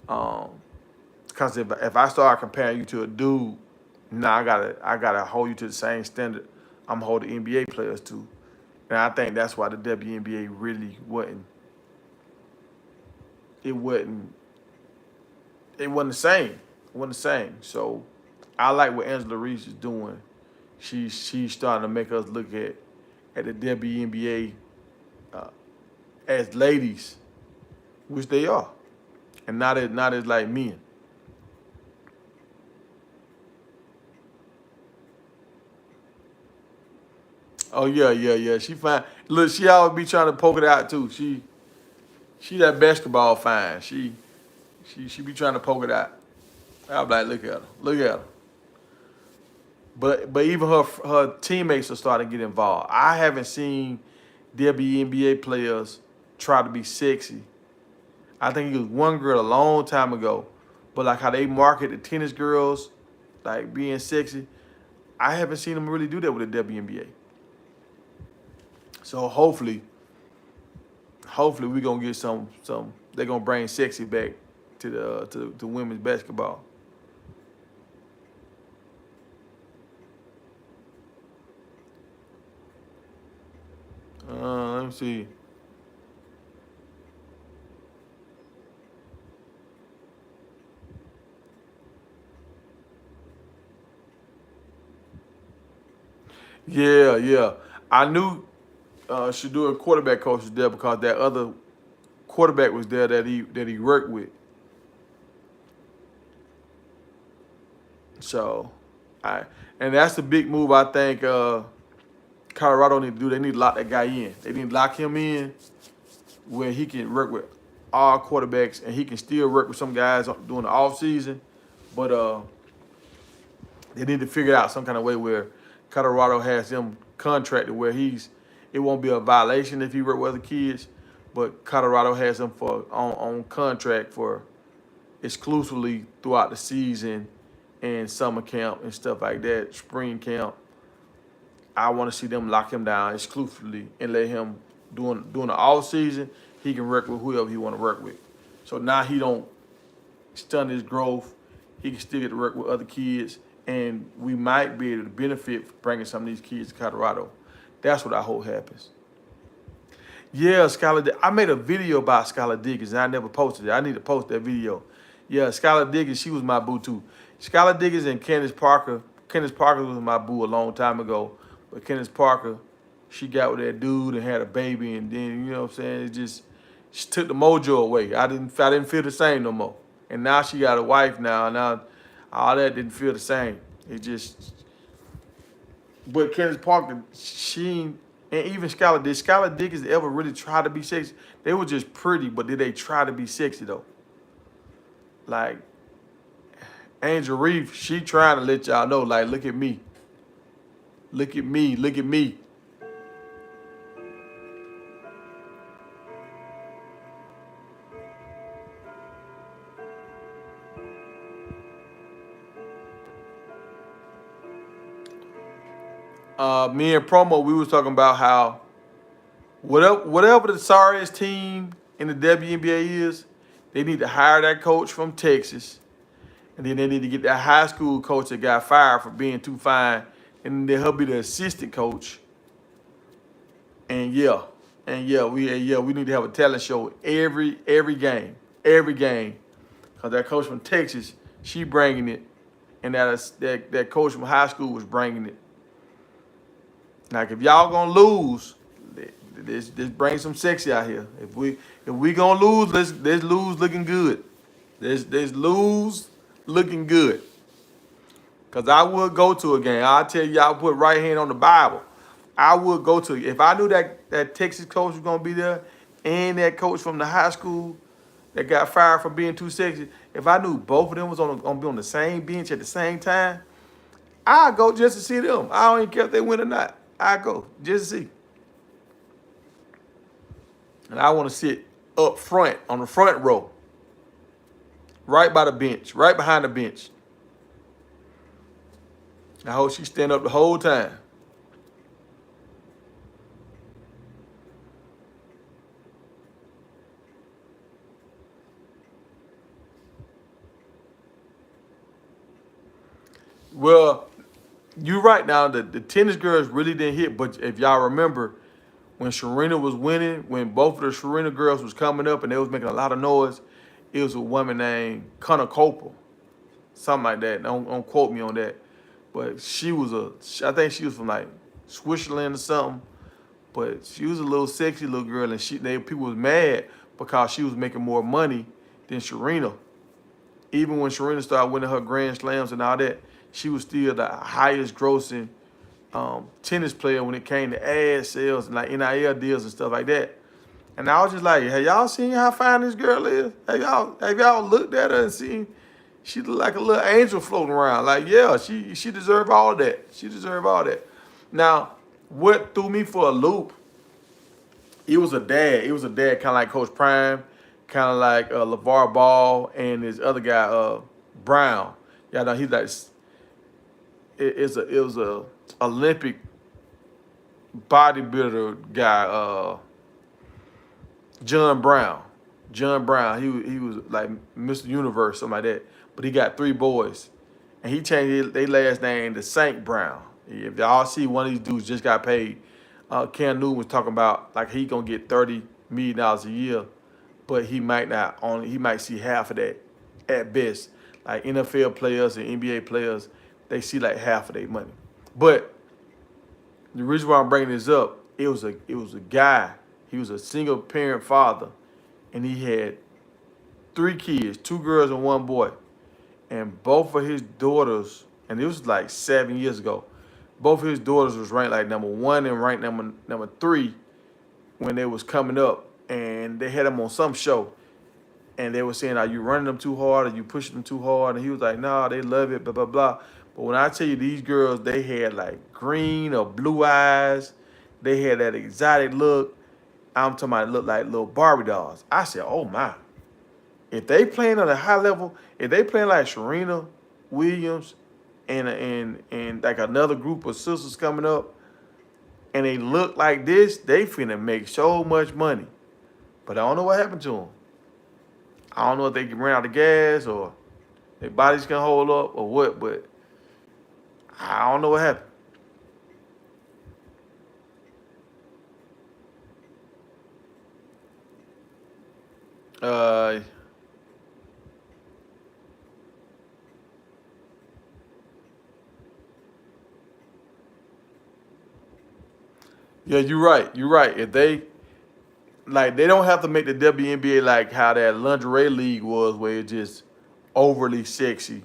Because if I start comparing you to a dude, now I gotta hold you to the same standard I'm holding NBA players to. And I think that's why the WNBA really wasn't. It wasn't. It wasn't the same. It wasn't the same. So I like what Angela Reese is doing. She's starting to make us look at the WNBA uh, as ladies, which they are, and not as like men. Oh yeah. She fine. Look, she always be trying to poke it out too. She that basketball fine. She be trying to poke it out. I'm like, look at her, look at her. But even her teammates are starting to get involved. I haven't seen WNBA players try to be sexy. I think it was one girl a long time ago, but like how they market the tennis girls, like being sexy, I haven't seen them really do that with the WNBA. So hopefully we gonna get some. They gonna bring sexy back to the women's basketball. Let me see. Yeah, yeah. I knew Shadua quarterback coach was there because that other quarterback was there that he worked with. So, I and that's the big move I think Colorado need to do. They need to lock that guy in. They need to lock him in where he can work with all quarterbacks and he can still work with some guys during the off season. But they need to figure out some kind of way where Colorado has him contracted where it won't be a violation if he work with other kids, but Colorado has him for on contract for exclusively throughout the season and summer camp and stuff like that, spring camp. I want to see them lock him down exclusively and let him during the off season he can work with whoever he want to work with. So now he don't stunt his growth. He can still get to work with other kids, and we might be able to benefit from bringing some of these kids to Colorado. That's what I hope happens. Yeah, I made a video about Skylar Diggins, and I never posted it. I need to post that video. Yeah, Skylar Diggins, she was my boo too. Skylar Diggins and Candace Parker. Candace Parker was my boo a long time ago, but Candace Parker, she got with that dude and had a baby, and then you know what I'm saying. It just she took the mojo away. I didn't feel the same no more. And now she got a wife now. Now all that didn't feel the same. It just. But Candace Parker, she and even Skylar Diggins ever really try to be sexy? They were just pretty, but did they try to be sexy though? Like Angel Reese, she trying to let y'all know, like, look at me. Look at me, look at me. Me and Promo, we was talking about how whatever the sorriest team in the WNBA is, they need to hire that coach from Texas, and then they need to get that high school coach that got fired for being too fine, and then he'll be the assistant coach. And we need to have a talent show every game, cause that coach from Texas, she bringing it, and that coach from high school was bringing it. Like if y'all gonna lose, let's bring some sexy out here. If we gonna lose, let's lose looking good. Let's lose looking good. Cause I would go to a game. I'll tell you, I'll put right hand on the Bible. I would go to it. If I knew that Texas coach was gonna be there, and that coach from the high school that got fired for being too sexy, if I knew both of them was gonna be on the same bench at the same time, I'd go just to see them. I don't even care if they win or not. I go just to see. And I want to sit up front on the front row, right by the bench, right behind the bench. I hope she stand up the whole time. Well, you're right now. The tennis girls really didn't hit, but if y'all remember, when Serena was winning, when both of the Serena girls was coming up and they was making a lot of noise, it was a woman named Connor Copel, something like that. Don't quote me on that, but I think she was from like Switzerland or something, but she was a little sexy little girl, and people was mad because she was making more money than Serena. Even when Serena started winning her Grand Slams and all that, she was still the highest grossing tennis player when it came to ad sales and like NIL deals and stuff like that. And I was just like, have y'all seen how fine this girl is? Have y'all looked at her and seen she look like a little angel floating around? Like, yeah, she deserved all that. She deserved all that. Now, what threw me for a loop, it was a dad. It was a dad kind of like Coach Prime, kind of like LeVar Ball and his other guy, Brown. Yeah, no, he's like, it was a Olympic bodybuilder guy, John Brown. John Brown, he was like Mr. Universe, something like that. But he got 3 boys, and he changed their last name to Saint Brown. If y'all see one of these dudes just got paid, Cam Newton was talking about like he gonna get $30 million a year, but he might see half of that at best. Like NFL players and NBA players, they see like half of their money. But The reason why I'm bringing this up, it was a guy. He was a single parent father, and he had 3 kids, 2 girls and 1 boy. And both of his daughters, and it was like 7 years ago, both of his daughters was ranked like #1 and ranked number 3 when they was coming up, and they had him on some show, and they were saying, "Are you running them too hard? Are you pushing them too hard?" And he was like, "Nah, they love it, blah blah blah." But when I tell you these girls, they had like green or blue eyes, they had that exotic look. I'm talking about it looked like little Barbie dolls. I said, "Oh my." If they playing on a high level, if they playing like Serena Williams and like another group of sisters coming up, and they look like this, they finna make so much money. But I don't know what happened to them. I don't know if they ran out of gas or their bodies can hold up or what, but I don't know what happened. Uh, yeah, you're right. You're right. If they like, they don't have to make the WNBA like how that lingerie league was, where it's just overly sexy.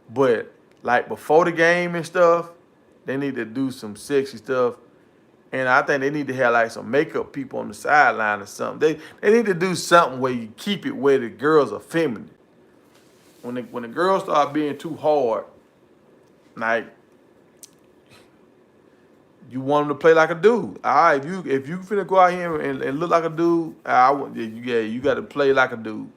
But like before the game and stuff, they need to do some sexy stuff. And I think they need to have like some makeup people on the sideline or something. They need to do something where you keep it where the girls are feminine. When the girls start being too hard, like you want them to play like a dude. All right, if you finna go out here and look like a dude, you got to play like a dude.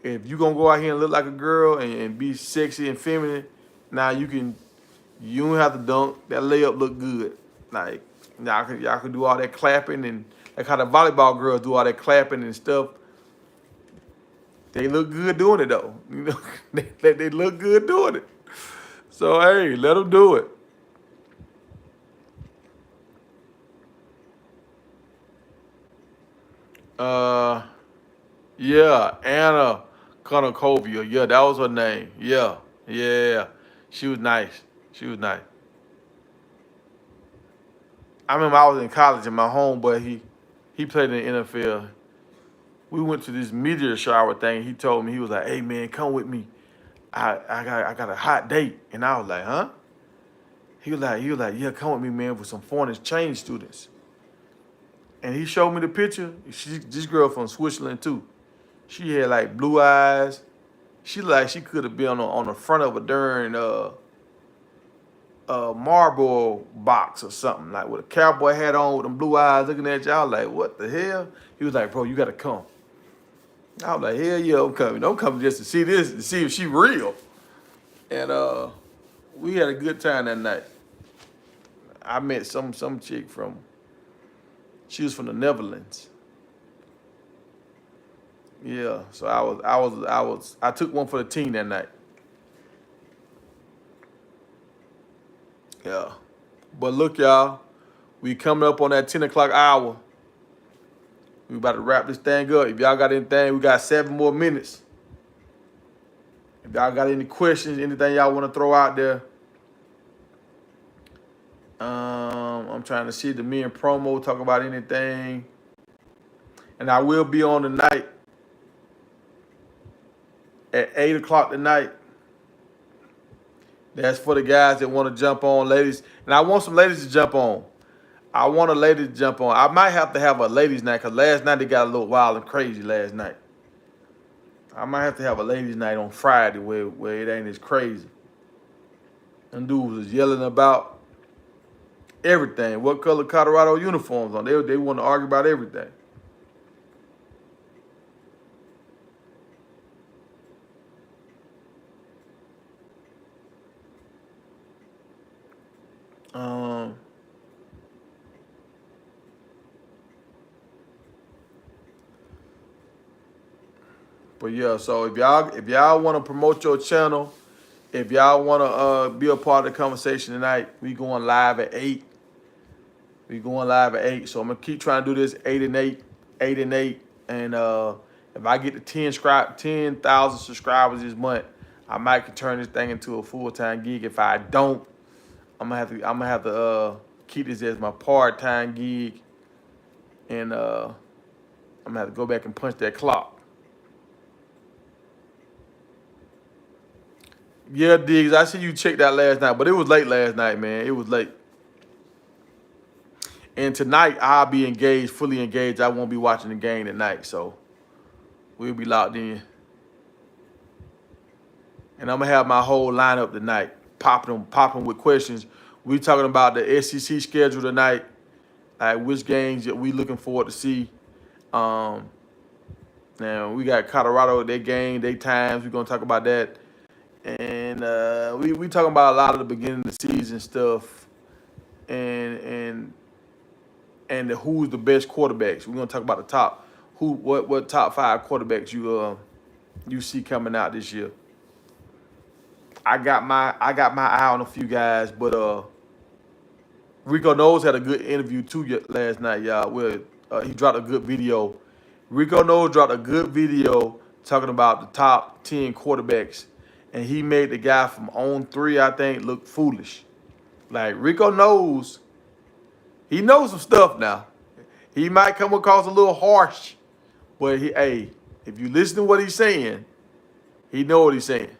If you gonna go out here and look like a girl and be sexy and feminine, now you don't have to dunk. That layup look good. Like y'all can do all that clapping and like how the volleyball girls do all that clapping and stuff. They look good doing it though. You know, they look good doing it. So hey, let them do it. Uh, yeah, Anna Konokovia. Yeah, that was her name. Yeah, yeah, she was nice. She was nice. I remember I was in college and my homeboy he played in the NFL. We went to this meteor shower thing. He told me, he was like, "Hey man, come with me. I got a hot date." And I was like, "Huh?" He was like, "Yeah, come with me, man, with some foreign exchange students." And he showed me the picture. This girl from Switzerland too. She had like blue eyes. She looked like she could have been on the front of a darn Marlboro box or something, like with a cowboy hat on with them blue eyes looking at y'all like, what the hell? He was like, "Bro, you gotta come." I was like, "Hell yeah, I'm coming. Don't come just to see this, to see if she real." And we had a good time that night. I met some chick she was from the Netherlands. Yeah, so I took one for the team that night. Yeah. But look, y'all, we coming up on that 10 o'clock hour. We about to wrap this thing up. If y'all got anything, we got 7 more minutes. If y'all got any questions, anything y'all want to throw out there, I'm trying to see the me and promo talk about anything. And I will be on tonight at 8 o'clock tonight. That's for the guys that want to jump on, ladies. And I want some ladies to jump on. I want a lady to jump on. I might have to have a ladies' night because last night they got a little wild and crazy last night. I might have to have a ladies' night on Friday where it ain't as crazy. Them dudes was yelling about everything. What color Colorado uniforms on? They want to argue about everything. Um, but yeah, so if y'all want to promote your channel, if y'all want to be a part of the conversation tonight, we going live at 8. We going live at 8. So I'm gonna keep trying to do this 8 and 8, 8 and 8, and if I get to 10,000 subscribers this month, I might could turn this thing into a full-time gig. If I don't, I'm gonna have to keep this as my part-time gig, and I'm gonna have to go back and punch that clock. Yeah, Diggs, I see you checked out last night, but it was late last night, man. It was late. And tonight I'll be engaged, fully engaged. I won't be watching the game tonight, so we'll be locked in. And I'm gonna have my whole lineup tonight, popping with questions. We talking about the SEC schedule tonight, like which games that we looking forward to see. Now we got Colorado, their game, their times. We're gonna talk about that, and we talking about a lot of the beginning of the season stuff, and who's the best quarterbacks. We're gonna talk about the top, what top 5 quarterbacks you see coming out this year. I got my eye on a few guys, but Rico Knowles had a good interview too last night, y'all. Where he dropped a good video. Rico Knowles dropped a good video talking about the top 10 quarterbacks, and he made the guy from on 3, I think, look foolish. Like Rico knows, he knows some stuff now. He might come across a little harsh, but hey, if you listen to what he's saying, he know what he's saying.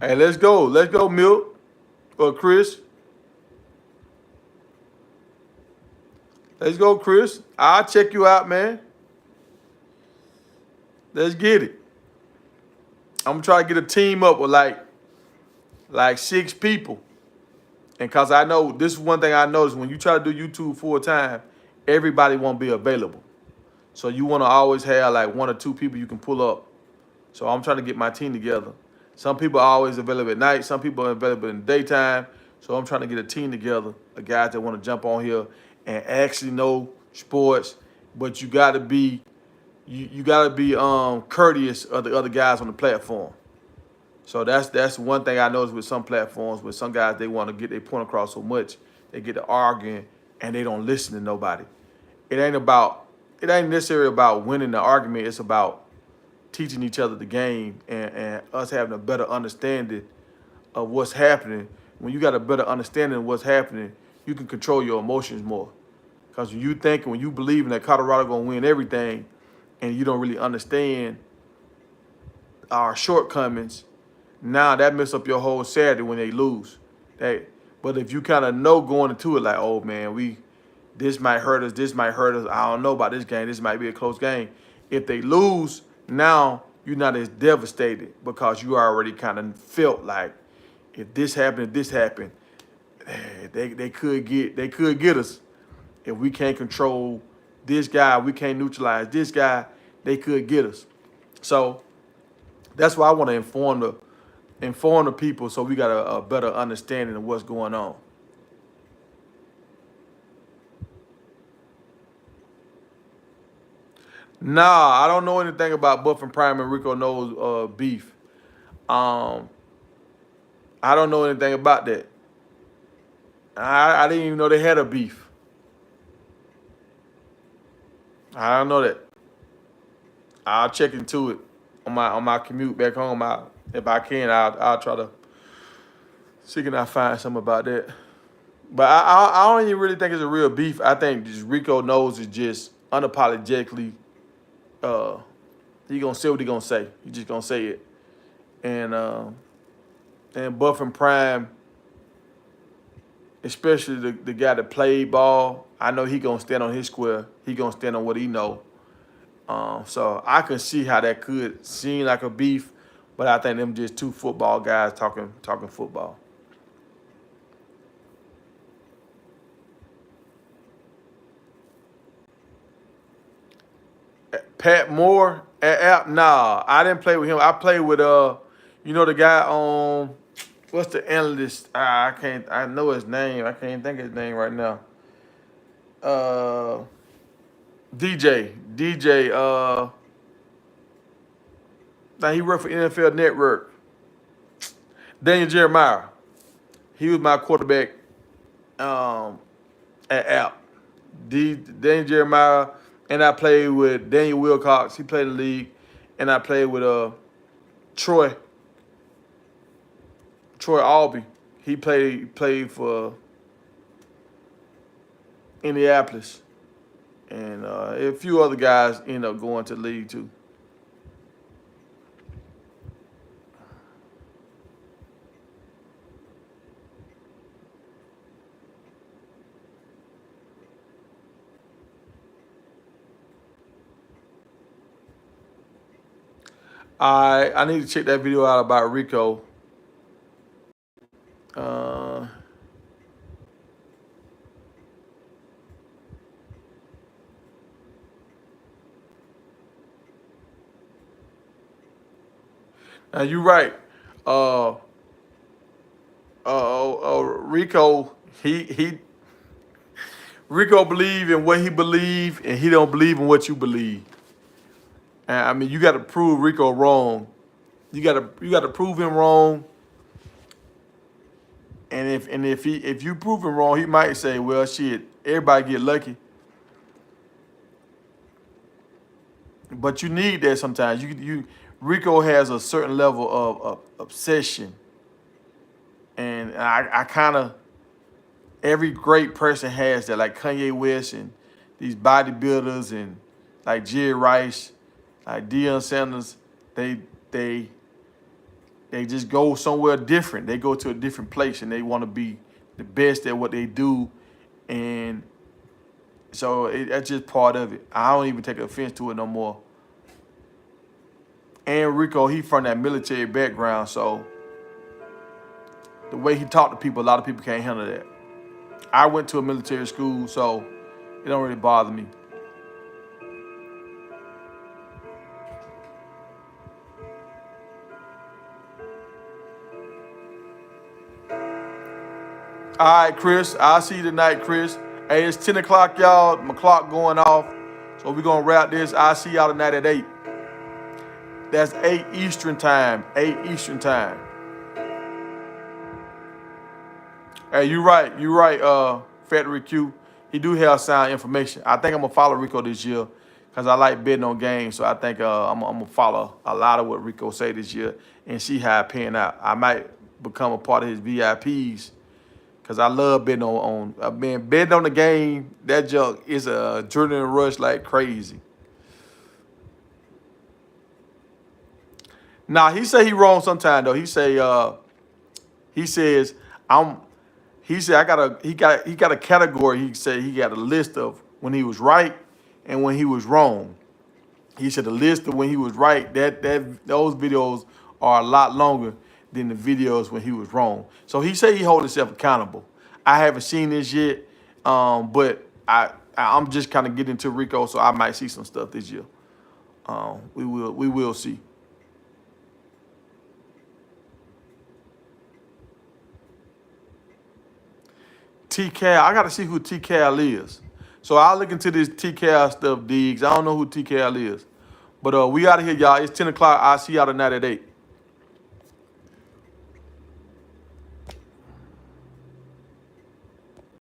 Hey, let's go, Milt or Chris. Let's go, Chris. I'll check you out, man. Let's get it. I'm gonna try to get a team up with like 6 people. And cause I know this is one thing I noticed, when you try to do YouTube full time, everybody won't be available. So you want to always have like 1 or 2 people you can pull up. So I'm trying to get my team together. Some people are always available at night. Some people are available in the daytime. So I'm trying to get a team together of guys that want to jump on here and actually know sports. But you gotta be courteous of the other guys on the platform. So that's one thing I noticed with some platforms. With some guys, they want to get their point across so much, they get to arguing and they don't listen to nobody. It ain't necessarily about winning the argument. It's about teaching each other the game and us having a better understanding of what's happening. When you got a better understanding of what's happening, you can control your emotions more. Because when you believe that Colorado gonna win everything, and you don't really understand our shortcomings, now that messes up your whole Saturday when they lose. But if you kind of know going into it, like, oh man, this might hurt us, I don't know about this game, this might be a close game. If they lose, now you're not as devastated because you already kind of felt like if this happened, they could get us. If we can't control this guy, we can't neutralize this guy, they could get us. So that's why I want to inform the people so we got a better understanding of what's going on. Nah, I don't know anything about Buff and Prime and Rico Knowles beef. I don't know anything about that. I didn't even know they had a beef. I don't know that. I'll check into it on my commute back home. If I can, I'll try to see can I find something about that. But I don't even really think it's a real beef. I think just Rico Knowles is just unapologetically. He gonna say what he gonna say. He just gonna say it. And Buff and Prime, especially the guy that played ball, I know he gonna stand on his square. He gonna stand on what he know. So I can see how that could seem like a beef, but I think them just 2 football guys talking football. Pat Moore at App, nah, I didn't play with him. I played with the guy on what's the analyst? I know his name. I can't think of his name right now. DJ. Now he worked for NFL Network. Daniel Jeremiah. He was my quarterback at App. Daniel Jeremiah, and I played with Daniel Wilcox. He played in the league, and I played with Troy Albee. He played for Indianapolis, and a few other guys end up going to the league too. I need to check that video out about Rico. Uh, Now you're right. Rico, Rico believe in what he believe, and he don't believe in what you believe. And I mean, you got to prove Rico wrong. You got to prove him wrong. And if you prove him wrong, he might say, "Well, shit, everybody get lucky." But you need that sometimes. Rico has a certain level of obsession, and I kind of every great person has that, like Kanye West and these bodybuilders and like Jerry Rice, like Deion Sanders. They just go somewhere different. They go to a different place and they want to be the best at what they do, and so that's just part of it. I don't even take offense to it no more. And Rico, he from that military background, so the way he talked to people, a lot of people can't handle that. I went to a military school, so it don't really bother me. All right, Chris. I'll see you tonight, Chris. Hey, it's 10 o'clock, y'all. My clock going off. So we're going to wrap this. I'll see y'all tonight at 8. That's 8 Eastern time. 8 Eastern time. Hey, you're right. You're right, Frederick Q. He do have sound information. I think I'm going to follow Rico this year because I like betting on games. So I think I'm going to follow a lot of what Rico say this year and see how it pan out. I might become a part of his VIPs. Cause I love betting on betting on the game. That junk is a adrenaline rush like crazy. Nah, he say he wrong sometime though. He says he got a category. He said he got a list of when he was right and when he was wrong. He said the list of when he was right, those videos are a lot longer than the videos when he was wrong. So he said he hold himself accountable. I haven't seen this yet, but I'm just kind of getting into Rico, so I might see some stuff this year. We will see. T-Cal, I got to see who T-Cal is. So I'll look into this T-Cal stuff, Diggs. I don't know who T-Cal is. But we out of here, y'all. It's 10 o'clock. I'll see y'all tonight at 8.